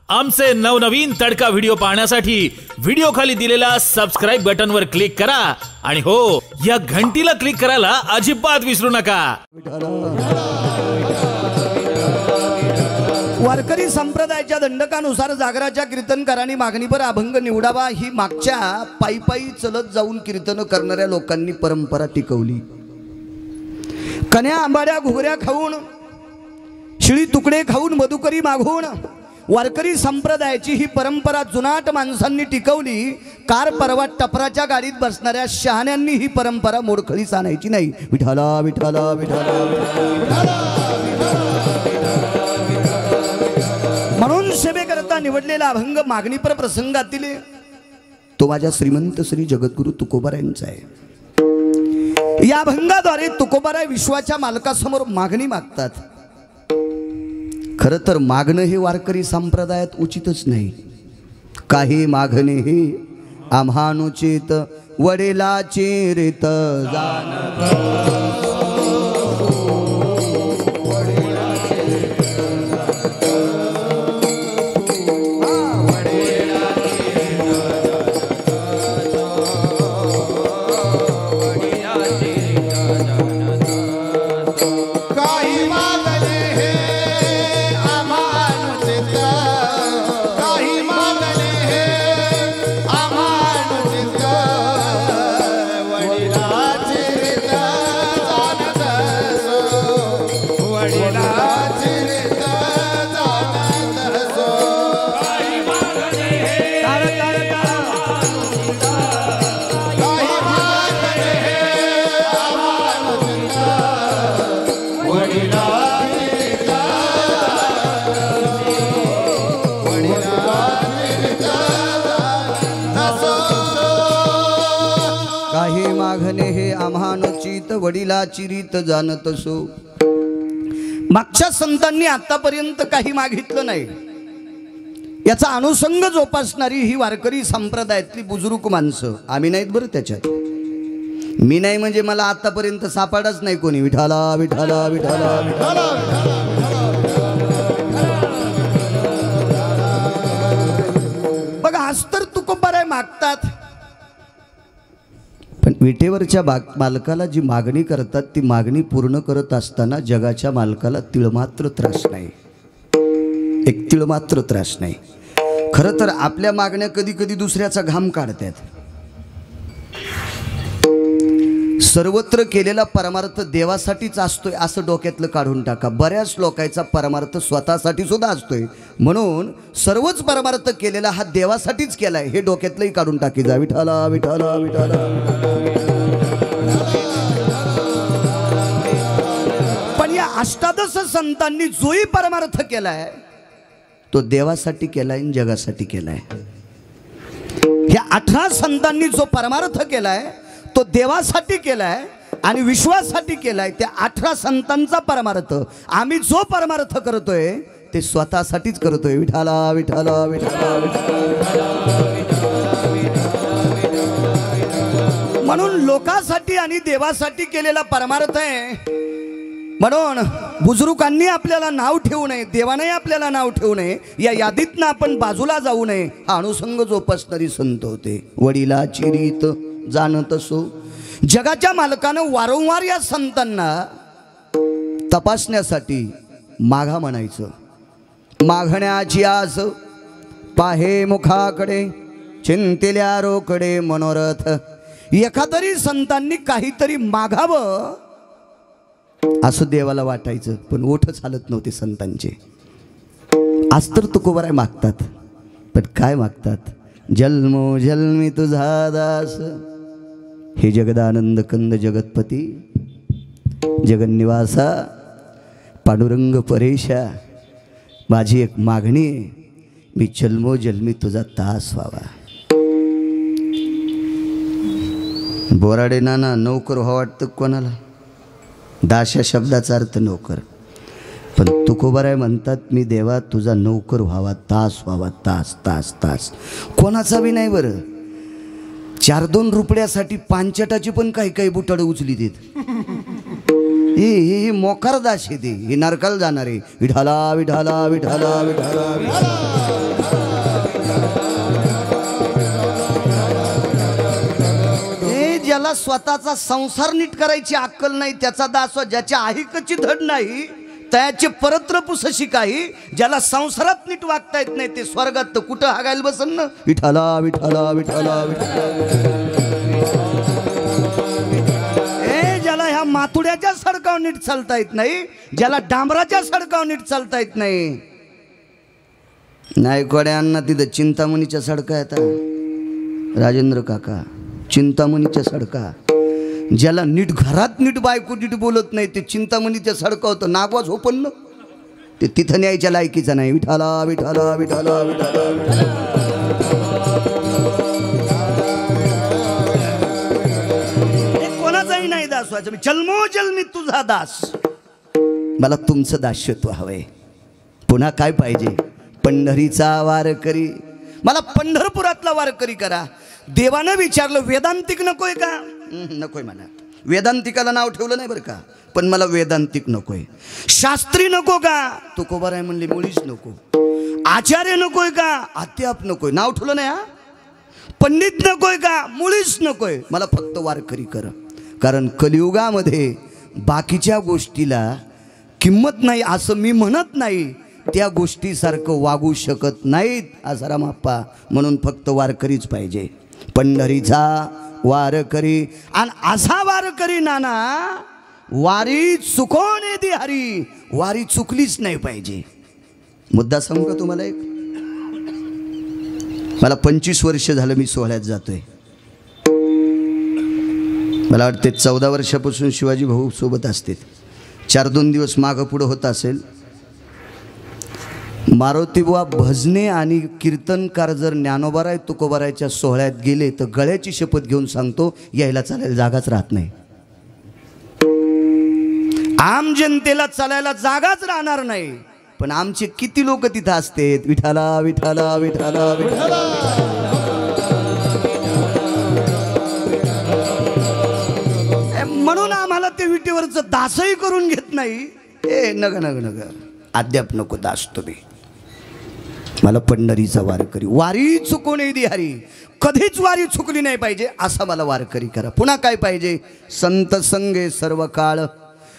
आमचे नवनवीन तडका व्हिडिओ पाहण्यासाठी व्हिडिओ खाली दिलेल्या सबस्क्राइब बटन वर क्लिक करा आणि हो या घंटीला क्लिक करायला अजिबात विसरू नका। वारकरी संप्रदायाच्या दंडकानुसार जागराच्या कीर्तनकारांनी मागणीपर अभंग निवडावा ही मागच्या पायी पायी चलत जाऊन कीर्तन करणाऱ्या लोकांनी परंपरा टिकवली। कन्या आंबाड्या घुगऱ्या खाऊन शिळी तुकडे खाऊन मधुकरी मागून वारकरी संप्रदायाची ही परंपरा जुनाट माणसांनी टिकवली। कार परवा टपराच्या गाडीत बसणाऱ्या शहाण्यांनी ही परंपरा मोडखळीस आणायची नाही। विठाला विठाला विठाला म्हणून सेवेकरता निवडलेला अभंग मागणीपर प्रसंगातील तो माझ्या श्रीमंत श्री जगद्गुरु तुकोबारायांचा आहे। या अभंगाद्वारे तुकोबाराय विश्वाच्या मालकासमोर मागणी मागतात। खरं तर मागणं हे वारकरी संप्रदायात उचितच नाही। काही मागणे हे आम्हानुचित वडिलाची रीत जाणत वडिलाची रीत जाणत असो। मागच्या संतांनी आतापर्यंत काही मागितलं नाही याचा अनुषंग जोपासणारी ही वारकरी संप्रदायातली बुजुर्ग माणसं आम्ही नाहीत बरं। त्याच्यात मी नाही म्हणजे मला आतापर्यंत सापडाच नाही कोणी। विठाला विठाला विठाला विठाला बघा आज तर तुकोबाराय मागतात पण विटेवरच्या मालकाला जी मागणी करतात ती मागणी पूर्ण करत असताना जगाच्या मालकाला तिळमात्र त्रास नाही। एक तिळमात्र त्रास नाही। खरं तर आपल्या मागण्या कधी कधी दुसऱ्याचा घाम काढतात। सर्वत्र केलेला परमार्थ देवासाठीच असतोय असं डोक्यातलं काढून टाका। बऱ्याच लोकांचा परमार्थ स्वतःसाठी सुद्धा असतोय म्हणून सर्वच परमार्थ केलेला हा देवासाठीच केलाय हे डोक्यातलंही काढून टाकी जा। विठाला विठाला विठाला पण या अष्टादश संतांनी जोही परमार्थ केलाय तो देवासाठी केलाय आणि जगासाठी केलाय। ह्या 18 संतांनी जो परमार्थ केलाय तो देवासाठी केलाय आणि विश्वासाठी केलाय। त्या 18 संतांचा परमार्थ आम्ही जो परमार्थ करतोय ते स्वतःसाठीच करतोय। विठाला विठाला विठाला म्हणून लोकांसाठी आणि देवासाठी केलेला परमार्थ आहे। म्हणून बुजुर्गांनी आपल्याला नाव ठेवू नये, देवाने आपल्याला नाव ठेवू नये, या यादीतनं आपण बाजूला जाऊ नये हा अनुषंग जोपासणारी संत होते। वडिलाची रीत जाणत असो। जगाच्या मालकानं वारंवार या संतांना तपासण्यासाठी मागा म्हणायचं। मागण्याची आस पाहे मुखाकडे चिंतिल्या रोकडे मनोरथ। एखादरी संतांनी काहीतरी मागावं असं देवाला वाटायचं पण ओठ चालत नव्हते संतांचे। आज तर तुकोबाराय मागतात पण काय मागतात? जन्मो जन्मी तुझा दास हे जगदानंद कंद जगतपती जगन्निवासा पांडुरंग परेशा माझी एक मागणी आहे मी जन्मोजन्मी तुझा दास व्हावा। बोराडे नाना नोकर व्हावं वाटतं कोणाला? दास या शब्दाचा अर्थ नोकर पण तुकोबाराय म्हणतात मी देवा तुझा नोकर व्हावा, दास व्हावा। तास तास तास कोणाचा बी नाही बरं। 4-2 रुपयासाठी पांचटाची पण काही काही बुटाडे उचली देत। हे मोकार दास आहे ते, हे नरकाला जाणारे। विठाला विठाला विठाला विठाला स्वतःचा संसार नीट करायची अक्कल नाही त्याचा दास, ज्याच्या आहिकची धड नाही त्याचे परत्र पुसशी काही, ज्याला संसारात नीट वागता येत नाही ते स्वर्गात तर कुठं हागायला बसन ना. विठाला विठाला विठाला ज्याला ह्या माथुड्याच्या सडकावर नीट चालता येत नाही, ज्याला डांबराच्या सडकावर नीट चालता येत नाही. नायकवाड्यांना तिथं चिंतामणीच्या सडका येतात राजेंद्र काका, चिंतामणीच्या सडका. ज्याला नीट घरात नीट बायको नीट बोलत नाही ते चिंतामणीच्या सडका होतं नागवाच ओपन ते तिथं न्यायच्या लायकीचा नाही. विठाला विठाला विठाला विठाला कोणाचाही नाही दास व्हायचं. जन्मोजन्मी तुझा दास. मला तुमचं दास्यत्व हवंय. पुन्हा काय पाहिजे? पंढरीचा वारकरी. मला पंढरपुरातला वारकरी करा. देवानं विचारलं वेदांतिक नकोय का? नकोय म्हणा. वेदांतिकाला नाव ठेवलं नाही बरं का, पण मला वेदांतिक नकोय. शास्त्री नको का? तुकोबाराय म्हणले मुळीच नको. आचार्य नकोय का? अद्याप नकोय. नाव ठेवलं नाही. हा पंडित नकोय का? मुळीच नकोय. मला फक्त वारकरी कर. कारण कलियुगामध्ये बाकीच्या गोष्टीला किंमत नाही असं मी म्हणत नाही, त्या गोष्टीसारखं वागू शकत नाहीत आसारामाप्पा. म्हणून फक्त वारकरीच पाहिजे. पंढरीचा वारकरी. आणि असा वारकरी नाना वारी चुकवणे दी हरी. वारी चुकलीच नाही पाहिजे. मुद्दा सांगू का तुम्हाला एक? मला 25 वर्ष झालं मी सोहळ्यात जातोय. मला वाटते 14 वर्षापासून शिवाजी भाऊ सोबत असते. 4-2 दिवस मागं पुढं होत असेल. मारुतीबुवा भजने आणि कीर्तनकार जर ज्ञानोबाराय तुकोबारायच्या सोहळ्यात गेले तर गळ्याची शपथ घेऊन सांगतो यायला चालायला जागाच राहत नाही. आम जनतेला चालायला जागाच राहणार नाही. पण आमचे किती लोक तिथं असतात. विठाला विठाला विठाला विठाला. म्हणून आम्हाला ते विटेवरचं दासही करून घेत नाही. नग नग नग अद्याप नको दास तुम्ही. मला पंढरीचा वारकरी. वारी चुकवणे दी हरी. कधीच वारी चुकली नाही पाहिजे असा मला वारकरी करा. पुन्हा काय पाहिजे? संत संगे सर्व काळ.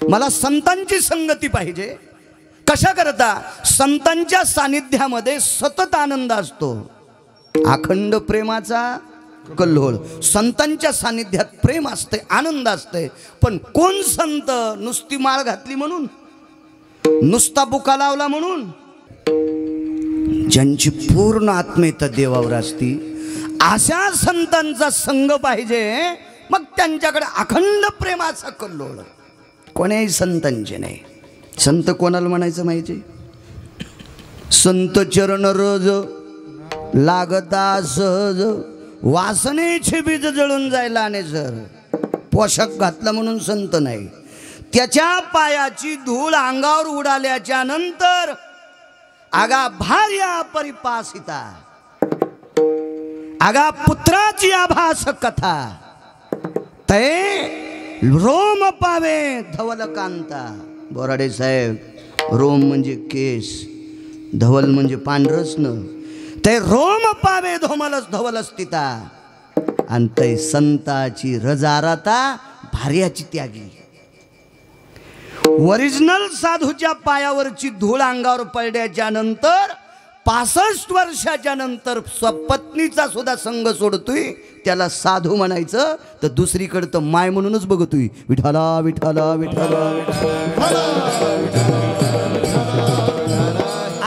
मला संतांची संगती पाहिजे. कशा करता? संतांच्या सानिध्यामध्ये सतत आनंद असतो. अखंड प्रेमाचा कल्लोळ. संतांच्या सानिध्यात प्रेम असते, आनंद असते. पण कोण संत? नुसती माळ घातली म्हणून, नुसता बुका लावला म्हणून? ज्यांची पूर्ण आत्मीयता देवावर असती अशा संतांचा संग पाहिजे. मग त्यांच्याकडे अखंड प्रेमाचा कल्लोळ. कोणाही संतांचे नाही. संत कोणाला म्हणायचं माहिती? संत चरण रज लागता सहज, वासनेचे बीज जळून जायला आणि सर. पोशाख घातला म्हणून संत नाही. त्याच्या पायाची धूळ अंगावर उडाल्याच्या नंतर आगा भार्या परिपासिता, आगा पुत्राची आभास कथा, ते रोम पावे धवल कांता. बोराडे साहेब, रोम म्हणजे केस, धवल म्हणजे पांढरच न. ते रोम पावे धवलच तिता. आणि ते संताची रजाराता भार्याची त्यागी. ओरिजिनल साधूच्या पायावरची धूळ अंगावर पडल्याच्या नंतर 65 वर्षाच्या नंतर स्वपत्नीचा सुद्धा संग सोडतोय. त्याला साधू म्हणायचं तर दुसरीकडे तर माय म्हणूनच बघतोय. विठाला विठाला विठाला.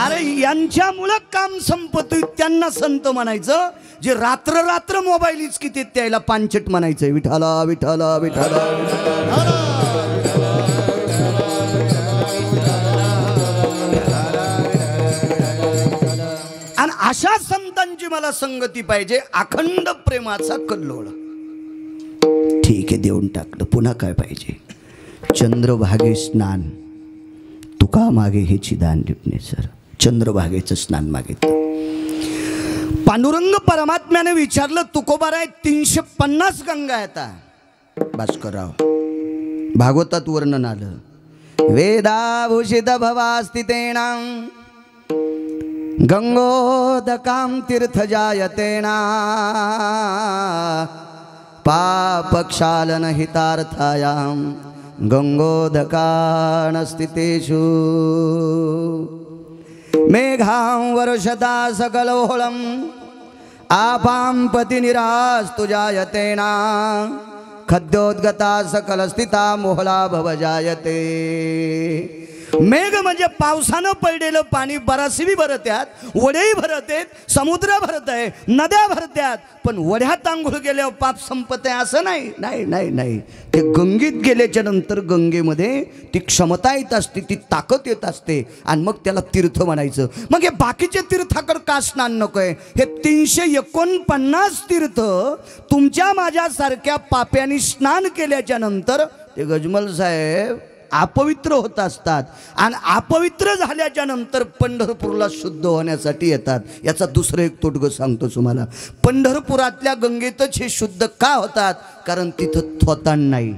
अरे यांच्यामुळं काम संपतोय. त्यांना संत म्हणायचं. जे रात्र रात्र मोबाईल इचकीत त्याला पांचट म्हणायचंय. विठाला विठाला विठाला. आणि अशा संतांची मला संगती पाहिजे. अखंड प्रेमाचा कल्लोळ. ठीक आहे, देऊन टाकलं. पुन्हा काय पाहिजे? चंद्रभागे स्नान. तुका मागे हे चिदान लिपणे सर. चंद्रभागेचं स्नान मागितलं. पांडुरंग परमात्म्याने विचारलं तुकोबाराय 350 गंगा येतात. भास्करराव भागवतात वर्णन आलं. वेदाभूषित भवास्तितेना गंगोदकां तीर्थ जायतेना पापक्षालन हितार्थायां गंगोदकान स्थितेषु मेघां वर्षता सकलोहळं आपां पतिनिरास्तु जायतेना खद्योद्गता सकलस्थिता मोहला भवजायते। मेघ म्हणजे पावसानं पडलेलं पाणी बराचशी भरत्यात, वड्याही भरतेत, समुद्र भरत आहे, नद्या भरत्यात, पण वड्यात आंघोळ गेल्यावर पाप संपत आहे असं नाही नाही नाही नाही ते गंगेत गेल्याच्या नंतर गंगेमध्ये ती क्षमता येत असते, ती ताकद येत असते आणि मग त्याला तीर्थ म्हणायचं। मग हे बाकीचे तीर्थाकडे का स्नान नको आहे? हे 349 तीर्थ तुमच्या माझ्यासारख्या पाप्यांनी स्नान केल्याच्या नंतर ते गजमल साहेब अपवित्र होत असतात आणि अपवित्र झाल्याच्या नंतर पंढरपूरला शुद्ध होण्यासाठी येतात। याचा दुसरं एक तोटगं सांगतो तुम्हाला। पंढरपुरातल्या गंगेतच हे शुद्ध का होतात? कारण तिथं थोतांड नाही,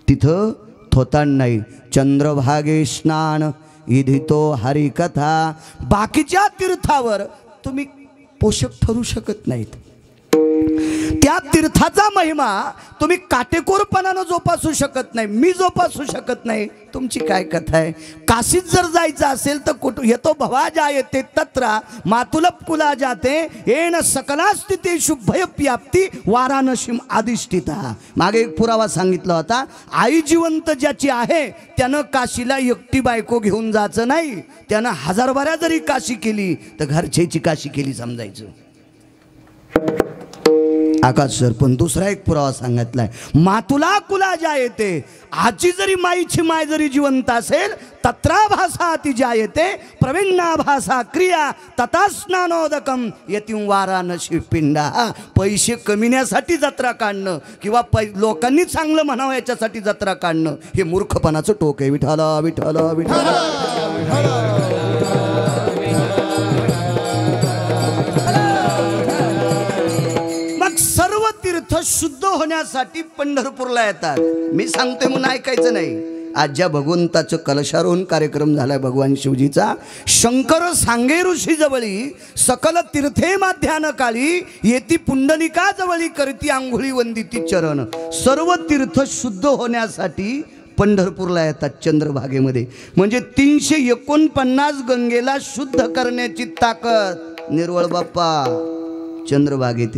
तिथं थोतांड नाही। चंद्रभागे स्नान इधितो हरिकथा। बाकीच्या तीर्थावर तुम्ही पोषक ठरू शकत नाहीत। त्या तीर्थाचा महिमा तुम्ही काटेकोरपणानं जोपासू शकत नाही, मी जोपासू शकत नाही। तुमची काय कथा आहे? काशीत जर जायचं असेल तर कुठं येतो भवा जायते तत्रा मातुलप कुला जाते येन सकला स्थितेषु भयप्याप्ती वाराणसीम अधिष्ठिता। मागे एक पुरावा सांगितला होता, आई जिवंत ज्याची आहे त्यानं काशीला एकटी बायको घेऊन जायचं नाही, त्यानं 1000 बाऱ्या जरी काशी केली तर घरच्याची काशी केली समजायचं। आकाश सर पण दुसरा एक पुरावा सांगितलाय, मातुला कुला जायते। आजी जरी माईची माय जरी जिवंत असेल तत्रा भाषा ती जायते प्रवीणा भाषा क्रिया तथा स्नानोदकम येतीं वाराणसी पिंडा। पैसे कमिण्यासाठी जत्रा काढणं किंवा लोकांनी चांगलं म्हणावं याच्यासाठी जत्रा काढणं हे मूर्खपणाचं टोक आहे। विठाला विठाला विठाला। सर्व तीर्थ शुद्ध होण्यासाठी पंढरपूरला येतात। मी सांगतोय म्हणून ऐकायचं नाही। आज ज्या भगवंताचं कलशारोहण कार्यक्रम झालाय भगवान शिवजीचा, शंकर सांगे ऋषी जवळी सकल तीर्थे माध्यान काळी येती पुंडलिका जवळी करती आंघोळी वंदिती चरण। सर्व तीर्थ शुद्ध होण्यासाठी पंढरपूरला येतात चंद्रभागेमध्ये। म्हणजे 349 गंगेला शुद्ध करण्याची ताकद निर्वळ बाप्पा चंद्रभागेत।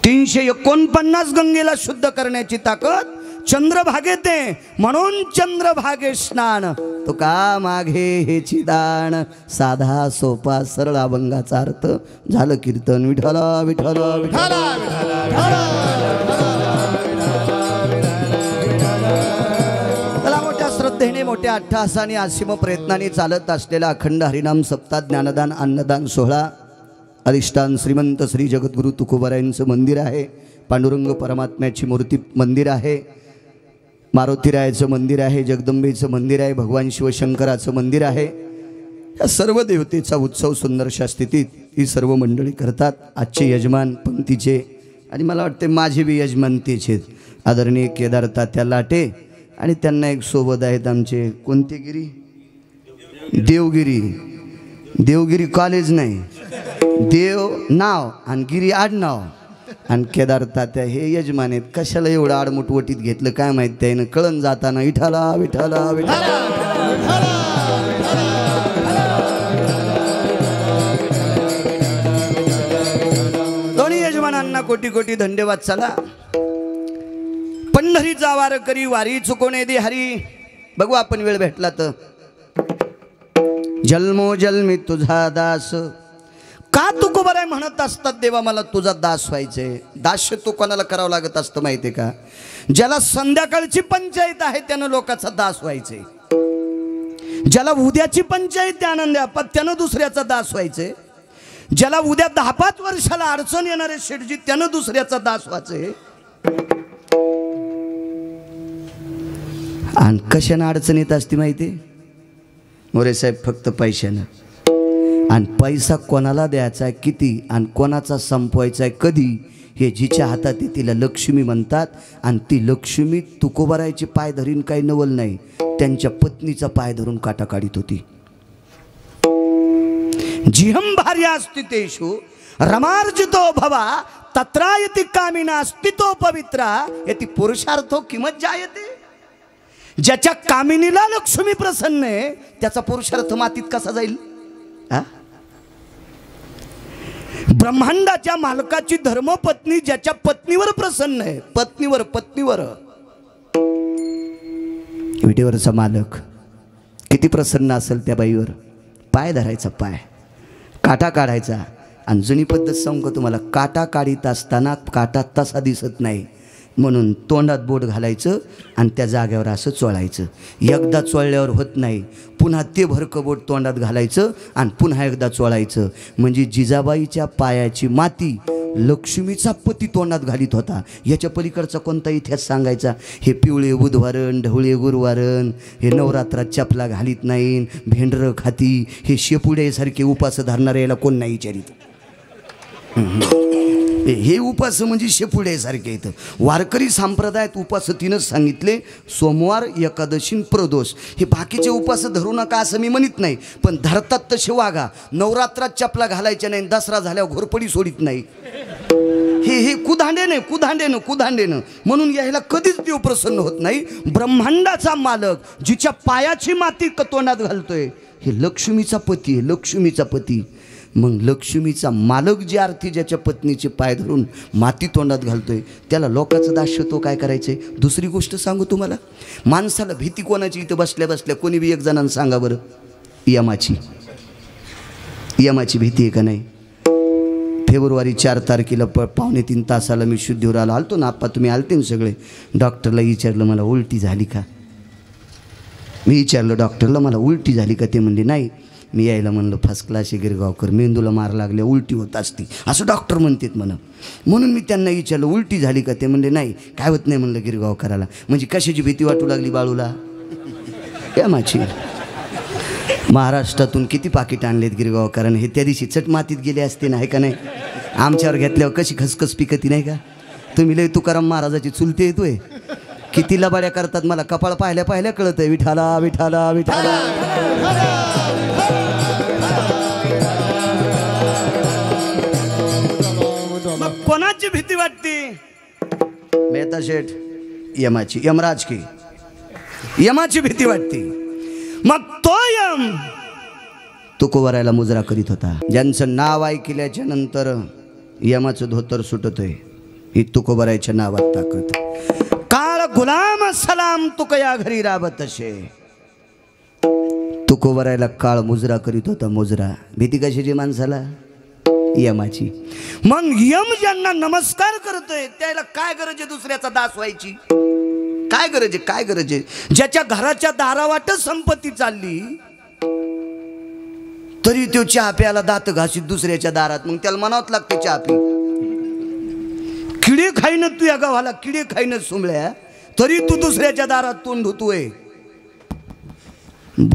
349 गंगेला शुद्ध करण्याची ताकद चंद्रभागेत आहे। म्हणून चंद्रभागे स्नान तो का मागे हेची दान। साधा सोपा सरळ अभंगाचा अर्थ झालं कीर्तन। विठला विठला विठला त्याला मोठ्या श्रद्धेने मोठ्या अट्टहासाने असीम प्रयत्नाने चालत असलेला अखंड हरिनाम सप्ताह ज्ञानदान अन्नदान सोहळा अधिष्ठान श्रीमंत श्री जगद्गुरु तुकोबारायांचं मंदिर आहे, पांडुरंग परमात्म्याची मूर्ती मंदिर आहे, मारुतीरायाचं मंदिर आहे, जगदंबेचं मंदिर आहे, भगवान शिवशंकराचं मंदिर आहे। या सर्व देवतेचा उत्सव सुंदरशा स्थितीत ही सर्व मंडळी करतात। आजचे यजमान पंक्तीचे आणि मला वाटते माझे बी यजमान तेच आहेत, आदरणीय केदार तात्या लाटे आणि त्यांना एक सोबत आहेत आमचे कोणते गिरी देवगिरी। देवगिरी कॉलेज नाही, देव नाव आणि गिरी आडनाव आणि केदार तात्या हे यजमान आहेत। कशाला एवढं आडमुठवटीत घेतलं काय माहित, त्यानं कळण जाताना विठाला विठाला विठाला। दोन्ही यजमानांना कोटी कोटी धन्यवाद। चला पंढरीचा वार करी वारी चुकोने दे हरी। बघू आपण वेळ भेटला तर जन्मो जन्मी तुझा दास। का तुकोबाराय म्हणत असतात देवा मला तुझा दास व्हायचंय? दास्य तू कोणाला करावं लागत असतं माहितीये का? ज्याला संध्याकाळची पंचायत आहे त्यानं लोकांचा दास व्हायचंय, ज्याला उद्याची पंचायत आनंद त्यानं दुसऱ्याचा दास व्हायचंय, ज्याला उद्या 10-5 वर्षाला अडचण येणारे शेठजी त्यानं दुसऱ्याचा दास व्हायचंय। आणि कशानं अडचण येत असते माहिती? मोरे साहेब फक्त पैशानं। आणि पैसा कोणाला द्यायचा आहे किती आणि कोणाचा संपवायचा आहे कधी हे जिच्या हातात आहे तिला लक्ष्मी म्हणतात। आणि ती लक्ष्मी तुकोबारायचे पाय धरीन काही नवल नाही, त्यांच्या पत्नीचा पाय धरून काटा काढीत होती। जिहं भार्या स्थितेषु रमार्जितो भवा तत्रायति कामिना स्थितो पवित्रा यति पुरुषार्थो किंमत जायते. ज्याच्या कामिनीला लक्ष्मी प्रसन्न आहे त्याचा पुरुषार्थ मातीत कसा जाईल? ब्रह्मांडाच्या मालकाची धर्मपत्नी ज्याच्या पत्नीवर प्रसन्न आहे, पत्नीवर विटेवरचा मालक किती प्रसन्न असेल त्या बाईवर, पाय धरायचा, पाय काटा काढायचा. आणि जुनी पद्धत सांगू तुम्हाला, काटा काढीत असताना काटा तसा दिसत नाही म्हणून तोंडात बोट घालायचं आणि त्या जागेवर असं चोळायचं. एकदा चोळल्यावर होत नाही, पुन्हा ते भरकं बोट तोंडात घालायचं आणि पुन्हा एकदा चोळायचं. म्हणजे जिजाबाईच्या पायाची माती लक्ष्मीचा पती तोंडात घालीत होता. याच्या पलीकडचा कोणता इतिहास सांगायचा? हे पिवळे बुधवारण, ढवळे गुरुवारण, हे नवरात्रात चपला घालीत नाही, भेंडरं खाती, हे शेपुड्यासारखे उपास धरणारे याला कोण नाही विचारित. हे उपास म्हणजे शेपुड्यासारखे येतं. वारकरी संप्रदायात उपास तीनच सांगितले, सोमवार, एकादशी, प्रदोष. हे बाकीचे उपास धरू नका असं मी म्हणत नाही, पण धरतात तसे वागा. नवरात्रात चपला घालायच्या नाही, दसरा झाल्यावर घोरपडी सोडित नाही. हे कुधांडेनं म्हणून यायला कधीच देव प्रसन्न होत नाही. ब्रह्मांडाचा मालक जिच्या पायाची माती तोंडात घालतोय हे लक्ष्मीचा पती आहे, लक्ष्मीचा पती. मग लक्ष्मीचा मालक जी आरती ज्याच्या पत्नीचे पाय धरून माती तोंडात घालतोय त्याला लोकांचं दास्यत्व काय करायचंय? दुसरी गोष्ट सांगू तुम्हाला, माणसाला भीती कोणाची? इथं बसल्या बसल्या कोणी बी एक जणांना सांगा बरं, यमाची भीती आहे का नाही? फेब्रुवारी 4 तारखेला 2:45 तासाला मी शुद्धीवर आलतो ना आप्पा, तुम्ही आलते ना सगळे. डॉक्टरला विचारलं मला उलटी झाली का? मी विचारलं डॉक्टरला मला उलटी झाली का? ते म्हणले नाही. मी यायला म्हणलं फर्स्ट क्लास गिरगावकर, मेंदूला मार लागल्या उलटी होत असती असं डॉक्टर म्हणतात म्हणा. म्हणून मी त्यांना विचारलं उलटी झाली का? ते म्हणले नाही, काय होत नाही म्हणलं गिरगावकराला. म्हणजे कशाची भीती वाटू लागली बाळूला? यमाची. महाराष्ट्रातून किती पाकिट आणलेत गिरगावकरांनी, हे त्या दिवशी चट मातीत गेले असते ना, आहे का नाही? आमच्यावर घेतल्यावर कशी खसखस पिकती नाही का? तुम्ही लय तुकाराम महाराजाची चुलते येतोय. किती लबाड्या करतात मला कपाळ पाहिल्या पाहिल्या कळत आहे. विठाला विठाला विठाला. कोणाची भीती वाटते? मेहता शेठ यमाची, यमराज की यमाची भीती वाटते. मग तो यम तुकोबरायला मुजरा करीत होता. ज्यांचं नाव ऐकल्याच्या नंतर यमाचं धोतर सुटतोय, ही तुकोबरायच्या नावात ताकद. काळ गुलाम सलाम तुकया घरी राबत असे. तुकोबरायला काळ मुजरा करीत होता, मुजरा. भीती कशाची माणसाला? यमाची. मग यम ज्यांना नमस्कार करतोय त्याला काय गरज आहे दुसऱ्याचा दास व्हायची? काय गरज आहे? काय गरज आहे? ज्याच्या घराच्या दारावाटच संपत्ती चालली तरी तो चहा प्यायला दात घासीत दुसऱ्याच्या दारात, मग त्याला म्हणावंच लागते चहा पी. किडे खाईन तू या गावाला, किडे खाईन सुमळ्या, तरी तू दुसऱ्याच्या दारात तोंड धुतोय.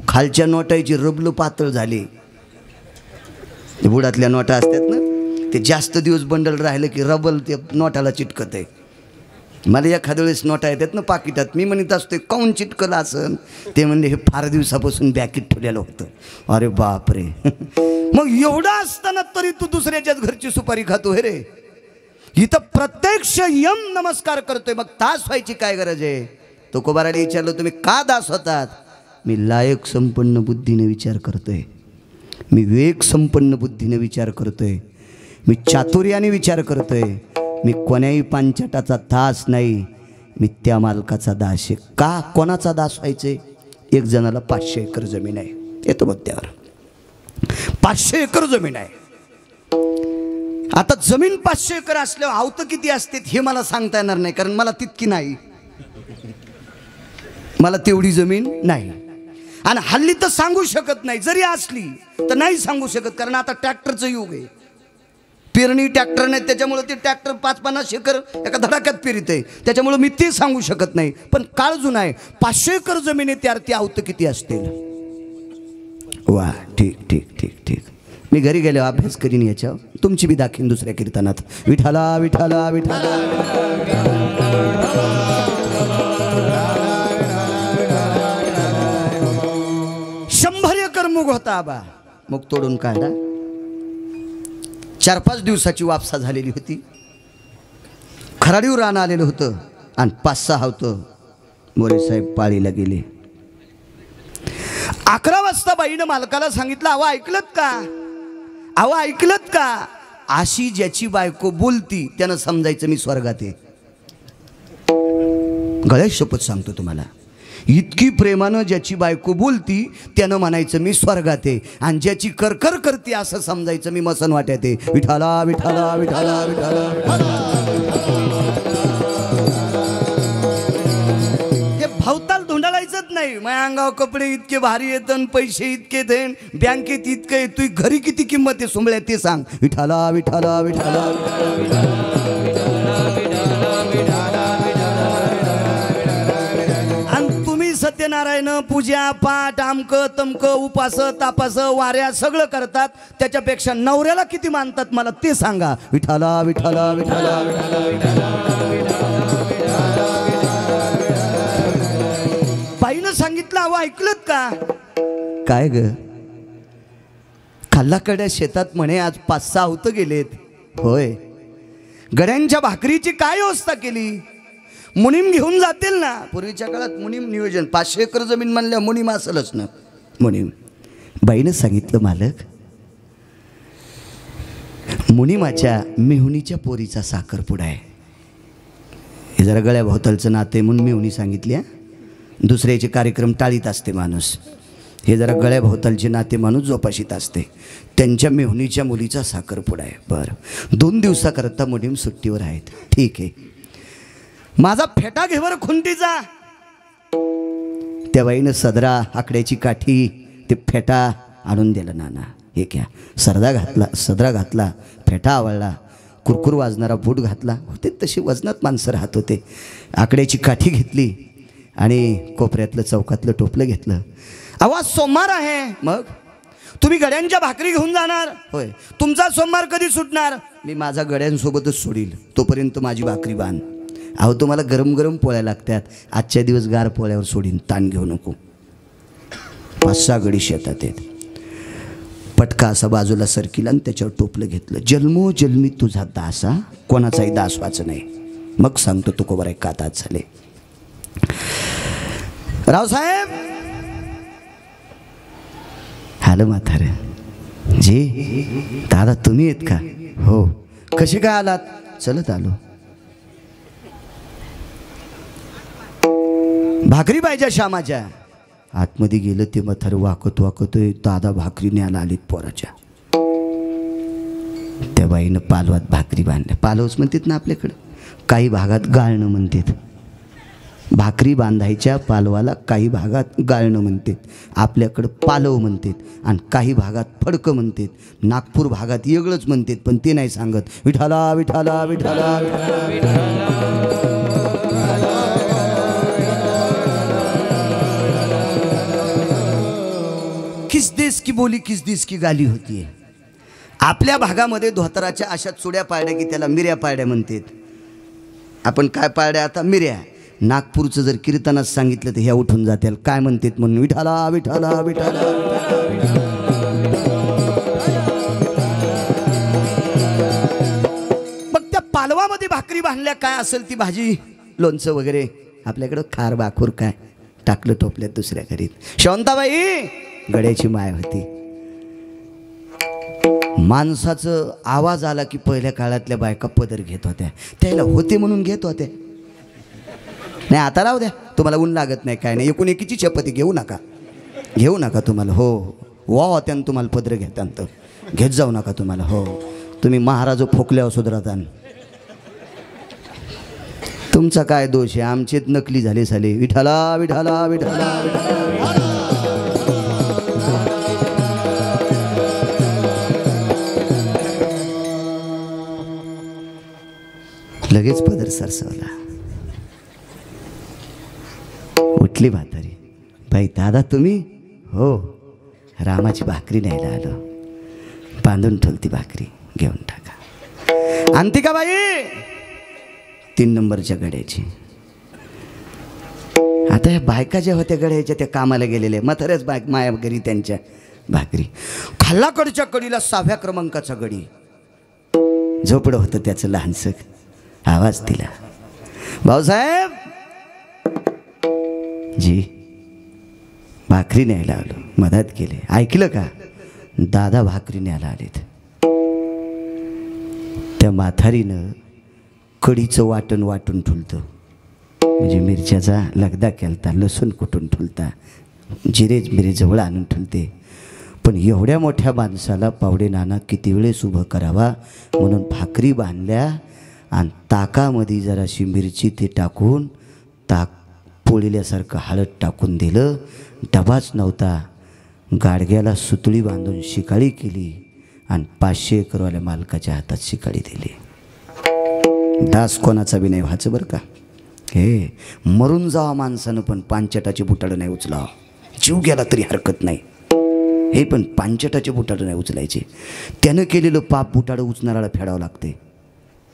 खालच्या नोटाची रबल पातळ झाली. बुडातल्या नोटा असतात ना, ते जास्त दिवस बंडल राहिलं की रबल ते नोटाला चिटकत आहे. मला एखाद्या वेळेस नोटा येतात ना पाकिटात, मी म्हणत असतो काऊन चिटकलं असन? ते म्हणले हे फार दिवसापासून बॅकेट ठेवलेलं होतं. अरे बापरे. मग एवढा असताना तरी तू दुसऱ्याच्याच घरची सुपारी खातो हे रे. इथं प्रत्यक्ष यम नमस्कार करतोय, मग दास व्हायची काय गरज आहे? तुकोबाराला विचारलं तुम्ही का दास होतात? मी लायक संपन्न बुद्धीने विचार करतोय, मी विवेक संपन्न बुद्धीने विचार करतोय, मी चातुर्याने विचार करतोय, मी कोण्याही पांचटाचा दास नाही, मी त्या मालकाचा दास आहे. का? कोणाचा दास व्हायचे? एक जणाला 500 एकर जमीन आहे, येतो मुद्द्यावर. 500 एकर जमीन आहे. आता जमीन 500 एकर असल्यावर आवतं किती असते हे मला सांगता येणार नाही, कारण मला तितकी नाही, मला तेवढी जमीन नाही. आणि हल्ली तर सांगू शकत नाही, जरी असली तर नाही सांगू शकत, कारण आता ट्रॅक्टरचं युग आहे. पेरणी ट्रॅक्टर नाही, त्याच्यामुळे ते ट्रॅक्टर 5-50 एकर एका धडाक्यात पेरित आहे, त्याच्यामुळे मी ते सांगू शकत नाही. पण काळ जुना आहे. 500 एकर जमीन आहे, त्यावर ती आवतं किती असतील? वा, ठीक ठीक ठीक ठीक. मी घरी गेलो अभ्यास करीन याच्यावर, तुमची बी दाखीन दुसऱ्या कीर्तनात. विठाला विठाला विठाला. 100 एकर मूग होता आबा, मूग तोडून काढला. 4-5 दिवसाची वापसा झालेली होती. खराडीवर रान आलेलं होतं आणि 5-6 होतं. मोरेसाहेब पाळीला गेले. 11 वाजता बाईनं मालकाला सांगितलं, अहो ऐकलत का, अहो ऐकलत का, अशी ज्याची बायको बोलती त्यानं समजायचं मी स्वर्गात आहे. गळ्यात शपथ सांगतो तुम्हाला, इतकी प्रेमानं ज्याची बायको बोलती त्यानं म्हणायचं मी स्वर्गात आहे, आणि ज्याची करकर करते असं समजायचं मी मसन वाट्यात आहे. विठाला विठाला विठाला विठाला. हे भावताल धुंडाळायचंच नाही. माझ्या अंगावर कपडे इतके भारी येतं, पैसे इतके देन, बँकेत इतके येतोय, घरी किती किंमत आहे सुंबळ्या ते सांग. विठाला विठाला विठाला विठाला. सत्यनारायण पूजा पाठ आमक तमक उपास तापास वाऱ्या सगळं करतात, त्याच्यापेक्षा नवऱ्याला किती मानतात मला ते सांगा. विठाला विठाला विठाला विठाला. बाईनं सांगितलं, अहो ऐकलत का. काय ग, खाल्लाकड्या शेतात म्हणे आज 5-6 होतं गेलेत. होय, गड्यांच्या भाकरीची काय व्यवस्था केली. मुनीम घेऊन जातील ना. पूर्वीच्या काळात मुनीम नियोजन, 500 एकर जमीन म्हणल्या मुनीम असेलच ना. मुनीम. बाईनं सांगितलं, मालक मुनीमाच्या मेहुणीच्या पोरीचा साखरपुडा आहे. हे जरा गळ्या भोवतालचं नाते म्हणून मेहुणी सांगितली. दुसऱ्याचे कार्यक्रम टाळीत असते माणूस, हे जरा गळ्या भोवतालचे नाते माणूस जोपाशीत असते. त्यांच्या मेहुणीच्या मुलीचा साखरपुडा आहे. बरं, 2 दिवसाकरता मुनीम सुट्टीवर आहेत. ठीक आहे, माझा फेटा घेवर खुंटीचा. त्या बाईनं सदरा आकड्याची काठी ते फेटा आणून दिला. नाना हे घ्या. सदरा घातला, फेटा आवळला, कुरकुर वाजणारा बूट घातला. होते तशी वजनात माणसं राहत होते. आकड्याची काठी घेतली आणि कोपऱ्यातलं चौकातलं टोपलं घेतलं. आवाज सोमवार आहे. मग तुम्ही गड्यांच्या भाकरी घेऊन जाणार. होय. तुमचा सोमवार कधी सुटणार. मी माझा गड्यांसोबतच सोडील, तोपर्यंत माझी भाकरी बांध. अहो तुम्हाला गरम गरम पोळ्या लागतात, आजच्या दिवस गार पोळ्यावर सोडीन, ताण घेऊ नको. 5-6 गडी शेतात आहेत. पटका असा बाजूला सरकीला आणि त्याच्यावर टोपलं घेतलं. जन्मोजन्मी तुझा दास, हा कोणाचाही दास व्हायचं नाही. मग सांगतो तुकोबर एक कातात झाले. रावसाहेब हॅलो म्हातारे जी, दादा तुम्ही आहेत का. हो. कसे काय आलात. चलत आलो. भाकरी पाहिजे श्यामाच्या. आतमध्ये गेलं ते म्हातारं वाकत वाकतोय. दादा भाकरी न्यायला आलीत पोराच्या. त्या बाईनं पालवात भाकरी बांधल्या. पालवच म्हणतात ना आपल्याकडं, काही भागात गाळणं म्हणतात. भाकरी बांधायच्या पालवाला काही भागात गाळणं म्हणतात, आपल्याकडं पालव म्हणतात, आणि काही भागात फडकं म्हणतात. नागपूर भागात वेगळंच म्हणतात, पण ते नाही सांगत. विठाला विठाला विठाला विठाला. किस देश की बोली किस देश की गाली होती है. आपल्या भागामध्ये धोतराच्या अशा चुड्या पाळल्या की त्याला मिऱ्या पाळल्या म्हणतात. आपण काय पाळल्या आता, मिऱ्या. नागपूरचं जर कीर्तनात सांगितलं तर ह्या उठून जातील. काय म्हणतात म्हणून. विठाला विठाला विठाला. मग त्या पालवामध्ये भाकरी बांधल्या. काय असेल ती भाजी, लोणचं वगैरे. आपल्याकडं खार बाखूर काय टाकलं टोपल्यात दुसऱ्या घरीत. शांताबाई गड्याची माय होती. माणसाचं आवाज आला की पहिल्या काळातल्या बायका पदर घेत होत्या. त्याला होते म्हणून घेत होत्या. नाही आता राहू द्या, तुम्हाला ऊन लागत नाही काय नाही. एकूण एकीची चपाती घेऊ नका तुम्हाला. हो वा होत्या तुम्हाला पदर घेताना तर घेत जाऊ नका तुम्हाला. हो तुम्ही महाराज फोकल्यावर सुधरता. तुमचा काय दोष आहे. आमचेच नकली झाले साले. विठाला विठाला विठाला विठाला. लगेच पदर सरसवला. उठली म्हातारी. बाई दादा तुम्ही. हो रामाची भाकरी न्यायला आलो. बांधून ठेवती भाकरी, घेऊन टाका. आणती का बाई. 3 नंबरच्या गड्याची. आता या बायका ज्या होत्या गड्याच्या त्या कामाला गेलेल्या म्हाताऱ्याच बायक माया घरी त्यांच्या भाकरी. खाल्लाकडच्या कडीला 6व्या क्रमांकाचा गडी. झोपडं होतं त्याचं लहानसं. आवाज दिला, भाऊसाहेब जी भाकरी न्यायला आलो, मदत केली. ऐकलं का? दादा भाकरी न्यायला आलेत. त्या म्हातारीनं कढीचं वाटण वाटून ठुलतं, म्हणजे मिरच्याचा लगदा केलता, लसूण कुटून ठुलता, जिरे जवळ आणून ठुलते. पण एवढ्या मोठ्या माणसाला पावडे नाना किती वेळेस उभं करावा म्हणून भाकरी बांधल्या आणि ताकामध्ये जराशी मिरची ते टाकून ताक पोळील्यासारखं हळद टाकून दिलं. डबाच नव्हता, गाडग्याला सुतळी बांधून शिकाळी केली आणि 500 एकरवाल्या मालकाच्या हातात शिकाळी दिली. दास कोणाचा बी नाही व्हायचं बरं का. हे मरून जावा माणसानं पण पांचटाचे बुटाडं नाही उचलावं. जीव गेला तरी हरकत नाही, हे पण पांचटाचे बुटाडं नाही उचलायचे. त्यानं केलेलं पाप बुटाडं उचणाऱ्याला फेडावं लागते.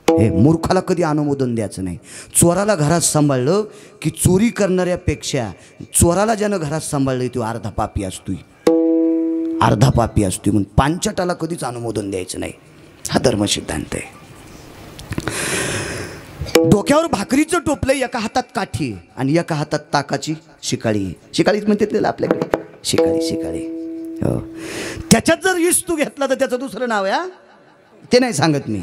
हे मूर्खाला कधी अनुमोदन द्यायचं नाही. चोराला घरात सांभाळलं की चोरी करणाऱ्यापेक्षा चोराला ज्यानं घरात सांभाळलं तो अर्धा पापी असतोय, अर्धा पापी असतोय. म्हणून पांचटाला कधीच अनुमोदन द्यायचं नाही, हा धर्मसिद्धांत आहे. डोक्यावर भाकरीचं टोपलं, एका हातात काठी आणि एका हातात ताकाची शिकाळी. शिकाळीच म्हणते त्याला आपल्याकडे, शिकाळी. हो, त्याच्यात जर इस तू घेतला तर त्याचं दुसरं नाव आहे, ते नाही सांगत मी.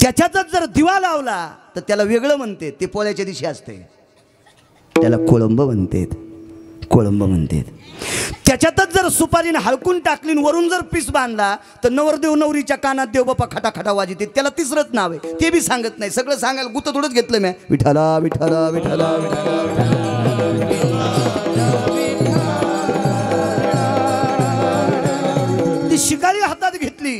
त्याच्यातच जर दिवा लावला तर त्याला वेगळं म्हणते, ते पोळ्याच्या दिवशी असते, त्याला कोळंब म्हणते. त्याच्यातच जर सुपारीने हलकून टाकली वरून जर पीस बांधला तर नवरदेव नवरीच्या कानात देव बाप्पा खटाखटा वाजते, त्याला तिसरंच नाव आहे, ते बी सांगत नाही. सगळं सांगायला गुत थोडंच घेतलं मी. विठाला विठाला विठाला ती शिकाळी हातात घेतली.